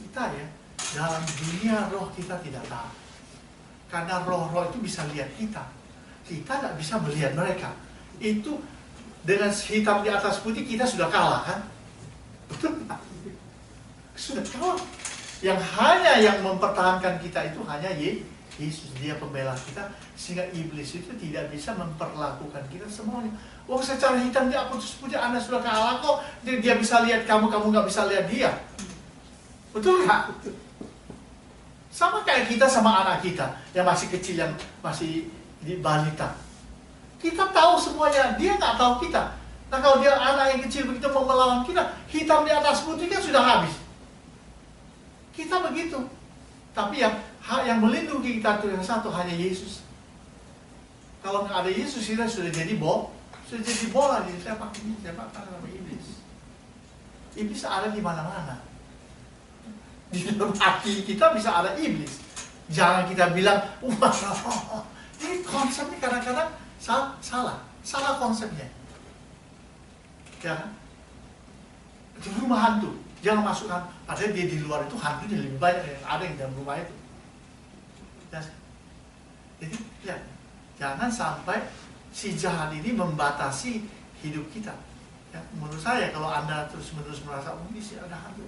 Kita ya, dalam dunia roh kita tidak tahu. Karena roh-roh itu bisa lihat kita. Kita tidak bisa melihat mereka. Itu dengan hitam di atas putih kita sudah kalah kan? Betul tak? Sudah kalah. Yang mempertahankan kita itu hanya Yesus, dia pembela kita, sehingga iblis itu tidak bisa memperlakukan kita semuanya. Secara hitam di atas putih Anda sudah kalah kok. Dia bisa lihat kamu nggak bisa lihat dia. Betul nggak? Sama kayak kita sama anak kita yang masih kecil, yang masih di balita. Kita tahu semuanya, dia nggak tahu kita. Nah kalau dia anak yang kecil begitu mau melawan kita, hitam di atas putih kan sudah habis. Kita begitu. Tapi yang melindungi kita itu yang satu, hanya Yesus. Kalau nggak ada Yesus, kita sudah jadi bola di sepak tangan sama iblis. Iblis ada di mana-mana. Di dalam hati kita bisa ada iblis. Jangan kita bilang, ini konsepnya kadang-kadang salah konsepnya. Ya kan? Di rumah hantu, jangan masukkan. Padahal dia di luar itu hantunya lebih banyak yang ada yang dalam rumah itu. Ya. Jadi ya, jangan sampai si jahat ini membatasi hidup kita. Ya, menurut saya kalau Anda terus-menerus merasa ini sih ada hantu,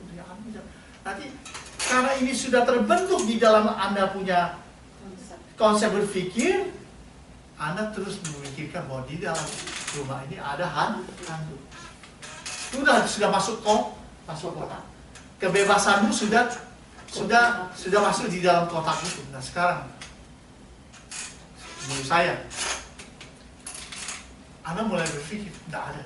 nanti karena ini sudah terbentuk di dalam Anda punya konsep berpikir, Anda terus memikirkan bahwa di dalam rumah ini ada hantu. Sudah masuk kotak. Kebebasanmu sudah masuk di dalam kotak itu. Nah sekarang, menurut saya, Anda mulai berpikir, tidak ada.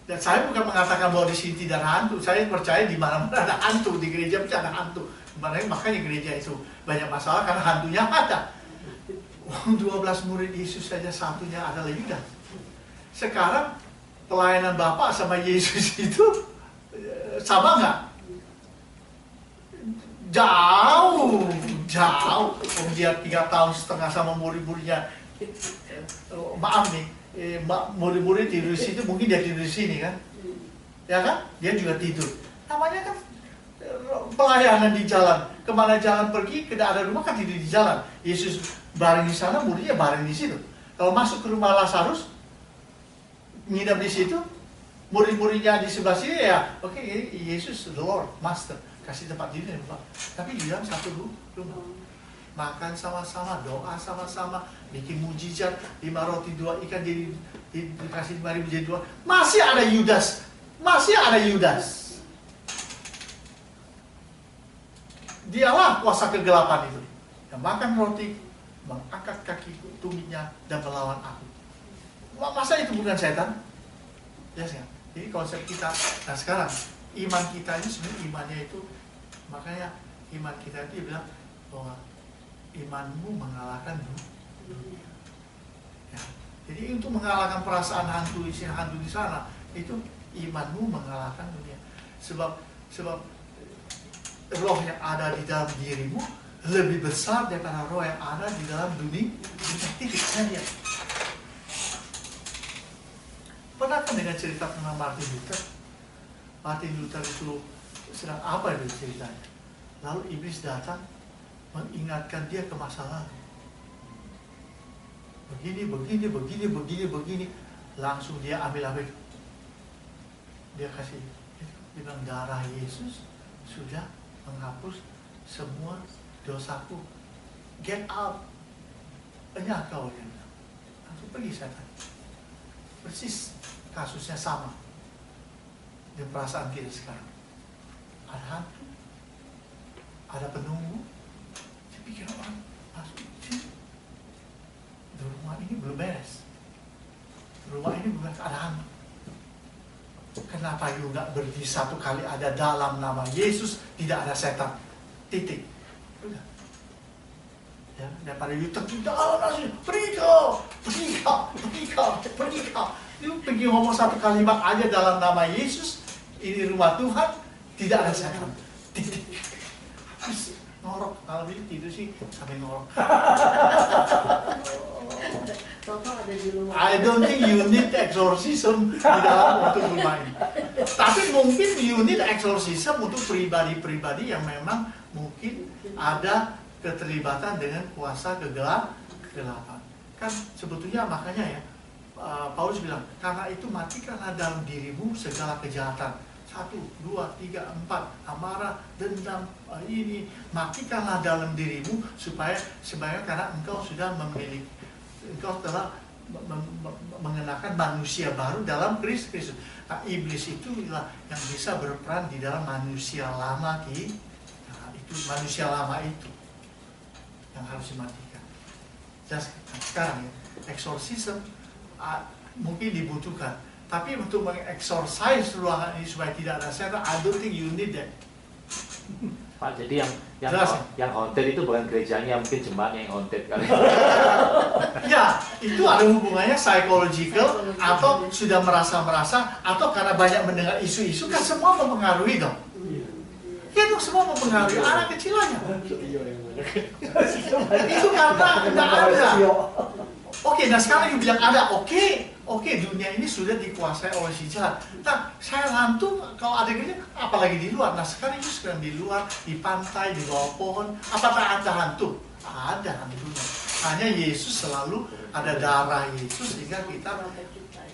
Dan saya bukan mengatakan bahwa di sini tidak ada hantu. Saya percaya di mana-mana ada hantu, di gereja pun ada hantu. Makanya gereja itu banyak masalah karena hantunya ada. 12 murid Yesus saja satunya adalah Yudas. Sekarang pelayanan Bapak sama Yesus itu sama nggak? Jauh. Dia 3,5 tahun sama murid-muridnya. Maaf nih, murid-murid tidur di situ, mungkin dia tidur di sini kan? Ya kan? Dia juga tidur. Namanya kan pelayanan di jalan. Kemana jalan pergi, tidak ada rumah kan tidur di jalan. Yesus bareng di sana, muridnya bareng di situ. Kalau masuk ke rumah Lazarus, nginap di situ, murid-muridnya di sebelah sini ya, oke, Yesus the Lord, Master, kasih tempat tidur Pak. Tapi di dalam satu rumah. Makan sama-sama, doa sama-sama, bikin mujizat, 5 roti 2 ikan dikasih 5.000 jadi 2. Masih ada Yudas. Dialah kuasa kegelapan itu. Yang makan roti, mengangkat kaki tumitnya dan melawan aku. Masa itu bukan setan? Yes, ya. Jadi konsep kita, nah sekarang iman kita ini sebenarnya imannya itu, makanya iman kita itu bilang bahwa imanmu mengalahkan dunia. Ya. Jadi untuk mengalahkan perasaan hantu di sana, itu imanmu mengalahkan dunia. Sebab roh yang ada di dalam dirimu lebih besar daripada roh yang ada di dalam dunia. Titik saja. Pernah kan dengan cerita tentang Martin Luther? Martin Luther itu sedang apa itu ceritanya? Lalu iblis datang mengingatkan dia ke masa lalu. Begini. Langsung dia ambil. Dia kasih, dia bilang darah Yesus sudah menghapus semua dosaku. Get out. Banyak kau yang bilang. Langsung pergi setan. Persis kasusnya sama dengan perasaan kita sekarang. Ada hantu, ada penunggu. Saya pikir orang masuk sini. Di rumah ini belum beres. Rumah ini belum beres, ada hantu. Kenapa you nggak berdiri satu kali ada dalam nama Yesus, tidak ada setan. Titik. Udah. Ya, daripada you tertinggal, pergi kau. You pergi ngomong satu kalimat aja dalam nama Yesus, ini rumah Tuhan, tidak ada setan. Titik. Habis ngorok, kalau ini tidur sih sampai ngorok. Ada di rumah. I don't think you need exorcism di dalam untuk bermain. Tapi mungkin you need exorcism untuk pribadi-pribadi yang memang mungkin ada keterlibatan dengan kuasa kegelapan. Kan sebetulnya makanya ya, Paulus bilang, karena itu matikanlah dalam dirimu segala kejahatan. 1, 2, 3, 4, amarah, dendam, ini matikanlah dalam dirimu supaya karena engkau sudah memiliki, engkau telah mengenakan manusia baru dalam Kristus. Nah, iblis itulah yang bisa berperan di dalam manusia lama itu manusia lama itu yang harus dimatikan. Sekarang ya, exorcism mungkin dibutuhkan, tapi untuk mengexorcise ruangan ini supaya tidak ada setan, I don't think you need that. Pak, jadi yang haunted itu bukan gerejanya, mungkin jemaatnya yang haunted kali. Ya, itu ada hubungannya psychological atau sudah merasa atau karena banyak mendengar isu-isu, kan semua mempengaruhi dong. Ya dong, semua mempengaruhi anak kecil aja. Itu karena tidak ada. Oke, nah sekarang you bilang ada, oke, dunia ini sudah dikuasai oleh si jahat. Nah, saya hantu kalau ada gini, apalagi di luar. Nah, sekarang itu sedang di luar, di pantai, di bawah pohon. Apakah ada hantu? Ada hantunya. Hanya Yesus selalu ada darah Yesus sehingga kita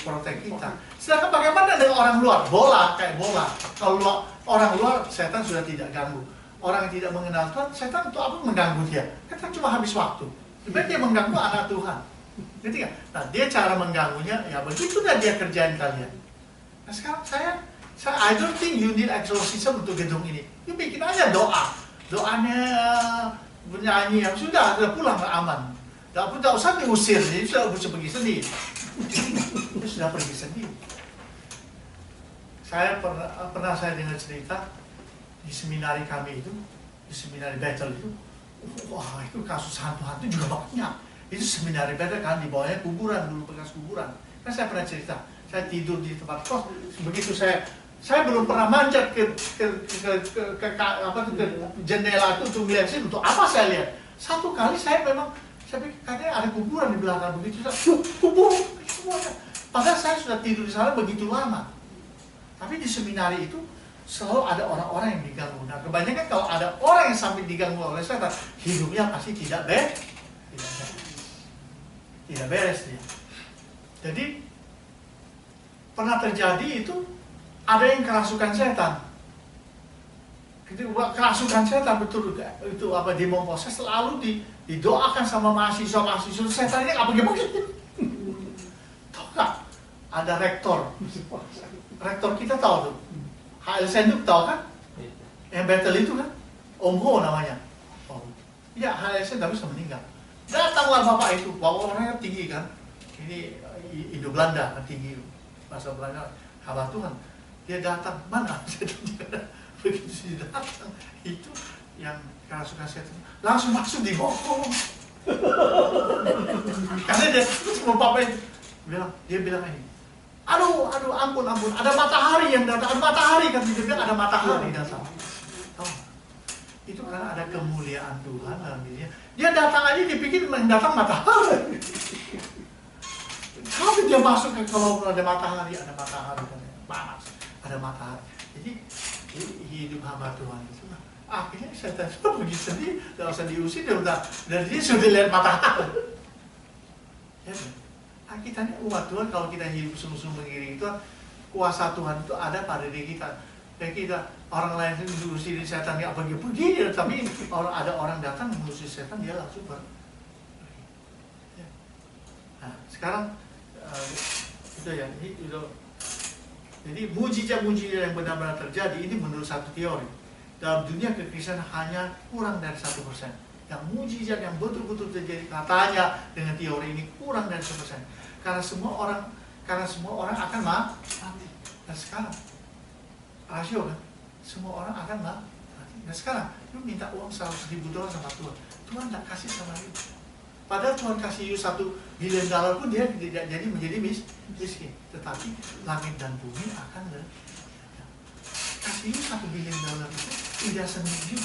protek kita. Sedangkan bagaimana dengan orang luar? Kayak bola. Kalau orang luar, setan sudah tidak ganggu. Orang yang tidak mengenal Tuhan, setan untuk apa mengganggu dia? Kita cuma habis waktu. Sebenarnya dia mengganggu anak Tuhan. Ngerti gak? Nah, dia cara mengganggunya, ya begitu dah dia kerjain kalian. Nah, sekarang saya I don't think you need exorcism untuk gedung ini. You bikin aja doanya bernyanyi, ya sudah pulang aman. Tidak usah diusir, jadi sudah bisa pergi sendiri. Dia sudah pergi sendiri. Saya pernah saya dengar cerita di seminari kami itu, di seminari Bethel itu, wah itu kasus hantu-hantu juga banyak. Itu seminari Bethel kan, di bawahnya kuburan, dulu bekas kuburan. Kan saya pernah cerita, saya tidur di tempat kos, begitu saya belum pernah manjat ke jendela itu untuk melihat sini. Untuk apa saya lihat? Satu kali saya pikir katanya ada kuburan di belakang, begitu saya kubur semuanya. Padahal saya sudah tidur di sana begitu lama. Tapi di seminari itu selalu ada orang-orang yang diganggu. Nah kebanyakan kalau ada orang yang sampai diganggu oleh setan, hidupnya pasti tidak beres dia. Jadi pernah terjadi itu ada yang kerasukan setan. Itu kerasukan setan betul itu apa demon possess selalu didoakan sama mahasiswa setannya apa gimana? Tahu nggak? Ada rektor kita tahu tuh. HL Senduk tahu kan? Yang Bethel itu kan? Om Ho namanya. Oh. Ya HL Senduk bisa meninggal. Datanglah bapak itu, bapak orangnya tinggi kan? Ini Indo Belanda kan tinggi, bahasa Belanda. Hamba Tuhan, dia datang mana? Begitu dia datang, itu yang kerasukan setan langsung masuk di bokong. Karena dia semua bapak dia bilang ini, aduh ampun, ada matahari yang datang, ada matahari kan dia bilang ada matahari datang. Oh, itu karena ada kemuliaan Tuhan dalam dirinya. Dia datang aja dipikir mendatang matahari. Tapi dia masuk ke kalau ada matahari kan, panas, ada matahari. Jadi hidup hamba Tuhan itu akhirnya setan pergi sendiri, tidak usah diusir, dari dia sudah lihat matahari. Ya, kita ini umat Tuhan kalau kita hidup sungguh-sungguh mengiringi Tuhan, kuasa Tuhan itu ada pada diri kita. Kayak kita orang lain itu diusirin setan nggak pergi, tapi ada orang datang mengusir setan dia langsung pergi. Ya. Nah sekarang itu ya, itu. Jadi mujizat-mujizat yang benar-benar terjadi ini menurut satu teori. Dalam dunia kekristenan hanya kurang dari 1%. Yang mujizat yang betul-betul terjadi katanya dengan teori ini kurang dari 1%. Karena semua orang akan mati. Dan sekarang rasio kan, semua orang akan mati. Dan sekarang lu minta uang $100.000 sama Tuhan, Tuhan tidak kasih sama lu. Padahal Tuhan kasih you $1 billion pun dia tidak jadi menjadi miskin. Tetapi langit dan bumi akan kasih you $1 billion itu tidak sendiri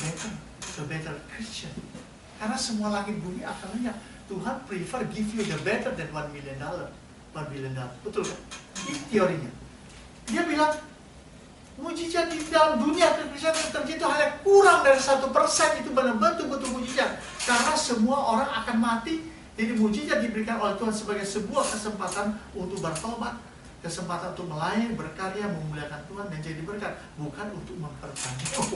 better Christian. Karena semua langit bumi akan lenyap. Tuhan prefer give you the better than $1 billion. Betul kan? Ini teorinya. Dia bilang mujizat di dalam dunia kekristenan terjadi itu hanya kurang dari 1%. Itu betul-betul mujizat. Karena semua orang akan mati. Jadi mujizat diberikan oleh Tuhan sebagai sebuah kesempatan untuk bertobat, kesempatan untuk melayani, berkarya, memuliakan Tuhan dan jadi berkat, bukan untuk memperpanjang.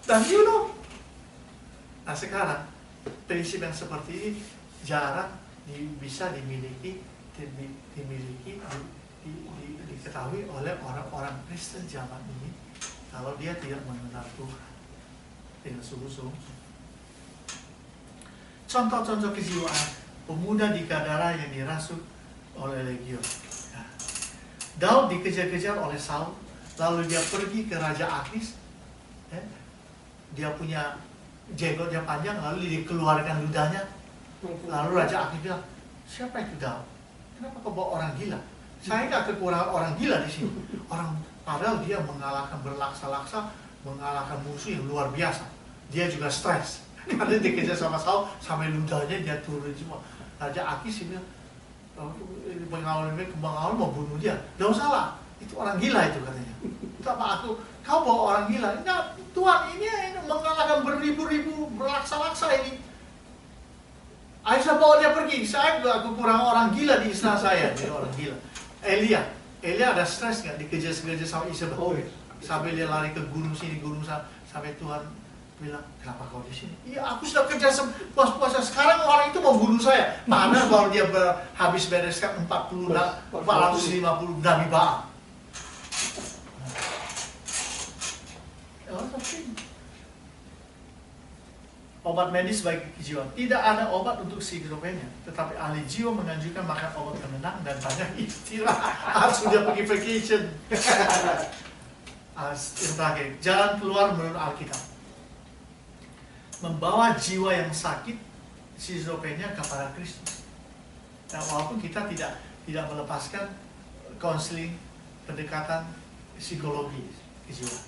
Dan you know. Nah sekarang prinsip yang seperti ini jarang bisa diketahui oleh orang-orang Kristen zaman ini kalau dia tidak mengenal Tuhan dengan sungguh-sungguh. Contoh-contoh kejiwaan pemuda di Gadara yang dirasuk oleh legion. Nah, Daud dikejar-kejar oleh Saul, lalu dia pergi ke Raja Akis. Dia punya jenggotnya panjang, lalu dikeluarkan ludahnya. Lalu Raja Akis bilang, siapa itu Daud? Kenapa kau bawa orang gila? Saya nggak kekurangan orang gila di sini. Padahal dia mengalahkan berlaksa-laksa, mengalahkan musuh yang luar biasa. Dia juga stres. Karena dikejar sama Saul, sampai ludahnya dia turun semua. Raja Akis bilang, pengawal mau bunuh dia. Tidak salah, itu orang gila itu katanya. Apa kau bawa orang gila? Enggak, Tuhan ini mengalahkan beribu-ribu berlaksa-laksa ini. Ayo saya bawa dia pergi. Saya juga kekurangan orang gila di istana saya. Dia orang gila. Elia ada stres nggak dikejar-kejar sama Isabel? Sampai dia lari ke gunung sini, gunung sana. Sampai Tuhan bilang, kenapa kau di sini? Iya, aku sudah kerja puas-puasa. Sekarang orang itu mau bunuh saya. Mana baru dia habis bereskan 450 Nabi Baal. obat medis bagi kejiwaan. Tidak ada obat untuk skizofrenia, tetapi ahli jiwa menganjurkan makan obat penenang dan banyak istirahat. Sudah pergi vacation. Yang terakhir, jalan keluar menurut Alkitab. Membawa jiwa yang sakit skizofrenia kepada Kristus. Nah, walaupun kita tidak melepaskan konseling, pendekatan psikologi kejiwaan.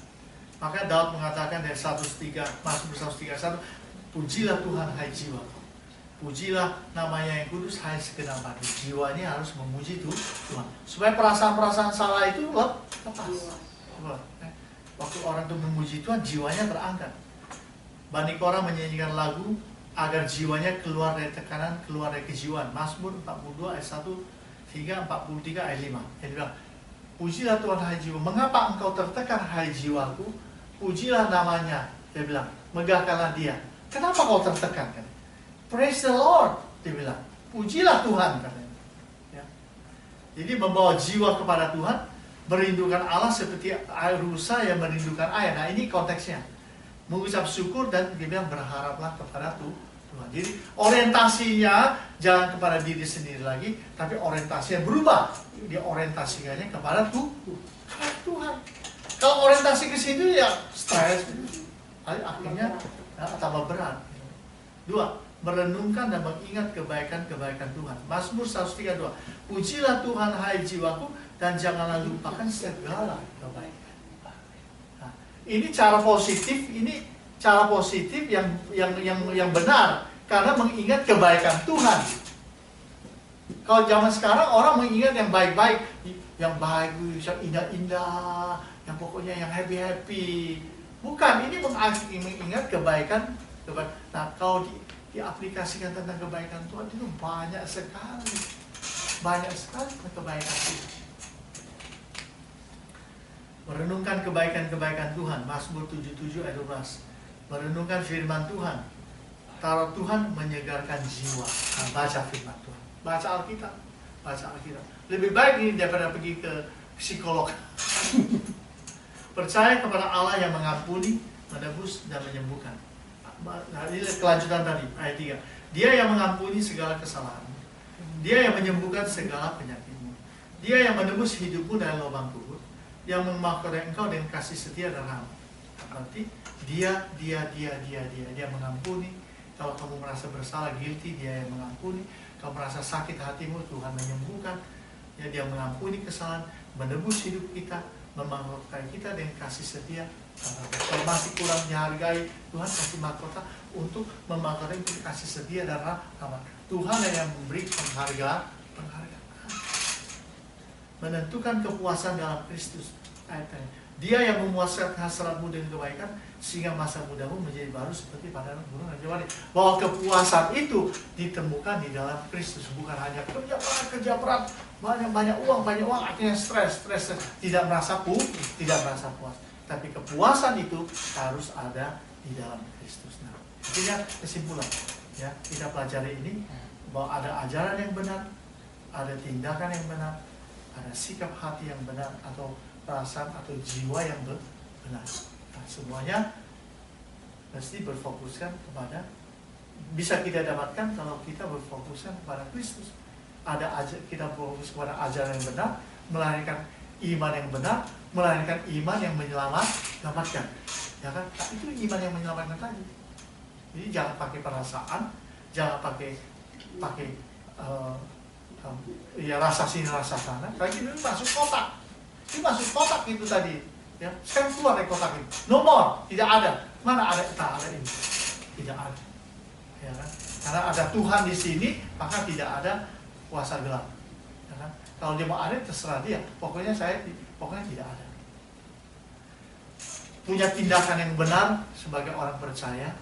Maka Daud mengatakan dari 103, Mazmur 131, pujilah Tuhan hai jiwa, pujilah namanya yang kudus hai segenap hati. Jiwanya harus memuji Tuhan, supaya perasaan-perasaan salah itu lepas. Waktu orang itu memuji Tuhan, jiwanya terangkat. Bani Korah menyanyikan lagu agar jiwanya keluar dari tekanan, keluar dari kejiwaan. Mazmur 42 ayat 1 hingga 43 ayat 5. Dia bilang, pujilah Tuhan hai jiwa. Mengapa engkau tertekan hai jiwaku? Pujilah namanya. Dia bilang, megahkanlah dia. Kenapa kau tertekan? Praise the Lord. Dia bilang, pujilah Tuhan. Katanya. Ya. Jadi membawa jiwa kepada Tuhan, merindukan Allah seperti air rusa yang merindukan air. Nah ini konteksnya. Mengucap syukur dan dia bilang berharaplah kepada Tuhan. Jadi orientasinya jangan kepada diri sendiri lagi, tapi orientasinya berubah. Dia orientasikannya kepada Tuhan. Kalau orientasi ke situ ya stres, akhirnya tambah berat. 2. Merenungkan dan mengingat kebaikan-kebaikan Tuhan. Mazmur 132. Pujilah Tuhan hai jiwaku dan janganlah lupakan segala kebaikan. Nah, ini cara positif yang benar karena mengingat kebaikan Tuhan. Kalau zaman sekarang orang mengingat yang baik-baik, yang baik, yang indah-indah, yang pokoknya yang happy-happy. Bukan, ini mengingat kebaikan. Nah, kalau diaplikasikan tentang kebaikan Tuhan itu banyak sekali kebaikan Tuhan. Merenungkan kebaikan-kebaikan Tuhan. Mazmur 77 ayat 12. Merenungkan firman Tuhan. Taruh Tuhan menyegarkan jiwa. Nah, baca firman Tuhan. Baca Alkitab. Lebih baik ini daripada pergi ke psikolog. Percaya kepada Allah yang mengampuni, menebus, dan menyembuhkan. Nah, ini kelanjutan tadi, ayat 3. Dia yang mengampuni segala kesalahan. Dia yang menyembuhkan segala penyakitmu. Dia yang menebus hidupmu dari lubang kubur. Yang memahkota engkau dengan kasih setia dan rahmat. Berarti dia mengampuni. Kalau kamu merasa bersalah, guilty, dia yang mengampuni. Kalau merasa sakit hatimu, Tuhan menyembuhkan. Ya, dia mengampuni kesalahan, menebus hidup kita, memahkota kita dengan kasih setia. Kalau masih kurang dihargai, Tuhan kasih mahkota untuk memahkota kita kasih setia dan rahmat. Tuhan yang memberi penghargaan. Menentukan kepuasan dalam Kristus. Ayatnya. Dia yang memuaskan hasratmu dengan kebaikan sehingga masa mudamu menjadi baru seperti pada gunung Jawari. Bahwa kepuasan itu ditemukan di dalam Kristus, bukan hanya kerja berat, banyak uang akhirnya stres, tidak merasa puas. Tapi kepuasan itu harus ada di dalam Kristus. Nah, intinya kesimpulan ya, kita pelajari ini bahwa ada ajaran yang benar, ada tindakan yang benar, ada sikap hati yang benar atau perasaan atau jiwa yang benar. Nah, semuanya mesti berfokuskan kepada, bisa kita dapatkan kalau kita berfokuskan kepada Kristus. Kita berfokus kepada ajaran yang benar, melahirkan iman yang benar, melahirkan iman yang menyelamatkan. Ya kan? Itu iman yang menyelamatkan tadi. Jadi jangan pakai perasaan, jangan pakai ya rasa sini rasa sana. Lagi itu masuk kotak. Ini masuk kotak itu tadi, ya. Sekarang keluar dari kotak itu. No more, tidak ada. Mana ada ini? Tidak ada. Ya kan? Karena ada Tuhan di sini, maka tidak ada kuasa gelap. Ya kan? Kalau dia mau ada, terserah dia. Pokoknya tidak ada. Punya tindakan yang benar sebagai orang percaya,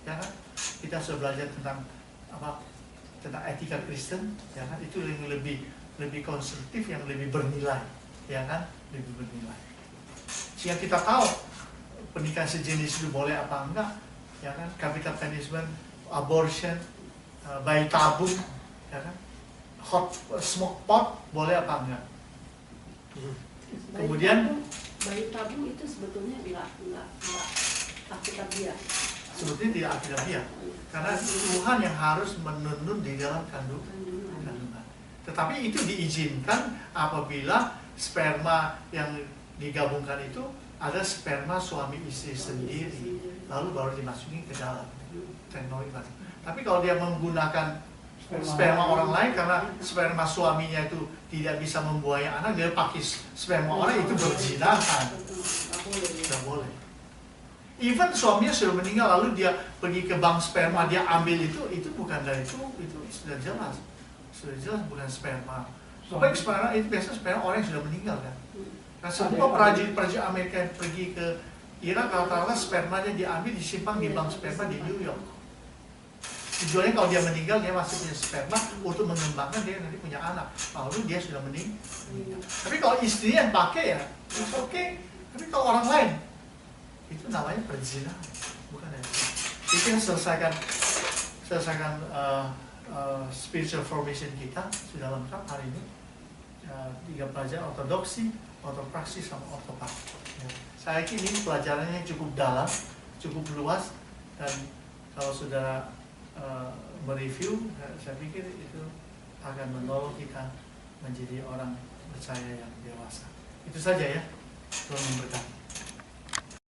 ya kan? Kita sudah belajar tentang etika Kristen, ya kan? Itu yang lebih konstruktif, yang lebih bernilai. Ya kan, lebih bernilai. Sehingga kita tahu pernikahan sejenis itu boleh apa enggak, ya kan? Capital punishment, abortion, bayi tabung, ya kan? Hot smoke pot boleh apa enggak? Kemudian bayi tabung itu sebetulnya enggak Alkitab dia. sebetulnya tidak alkitabiah. Karena Tuhan yang harus menenun di dalam kandungan. Tetapi itu diizinkan apabila sperma yang digabungkan itu ada sperma suami istri sendiri, lalu baru dimasukin ke dalam teknologi. Tapi kalau dia menggunakan sperma orang lain karena sperma suaminya itu tidak bisa membuahi anak, dia pakai sperma orang, itu berzinahan. Tidak boleh. Even suaminya sudah meninggal lalu dia pergi ke bank sperma, dia ambil itu bukan dari itu sudah jelas. Sudah jelas bukan sperma. Supaya sperma itu biasanya sperma orang yang sudah meninggal kan. Nah, semua prajurit Amerika yang pergi ke Irak rata-rata spermanya diambil disimpan di bank sperma di New York. Tujuannya kalau dia meninggal dia masih punya sperma untuk mengembangkan dia nanti punya anak. Lalu dia sudah meninggal. Tapi kalau istrinya yang pakai ya, it's okay. Tapi kalau orang lain itu namanya perzinahan, bukan ya? Itu yang selesaikan spiritual formation kita sudah lengkap hari ini. 3 pelajaran ortodoksi, ortopraksis sama ortopak. Ya. Saya yakin ini pelajarannya cukup dalam, cukup luas, dan kalau saudara mereview, saya pikir itu akan menolong kita menjadi orang percaya yang dewasa. Itu saja ya, Tuhan memberkati.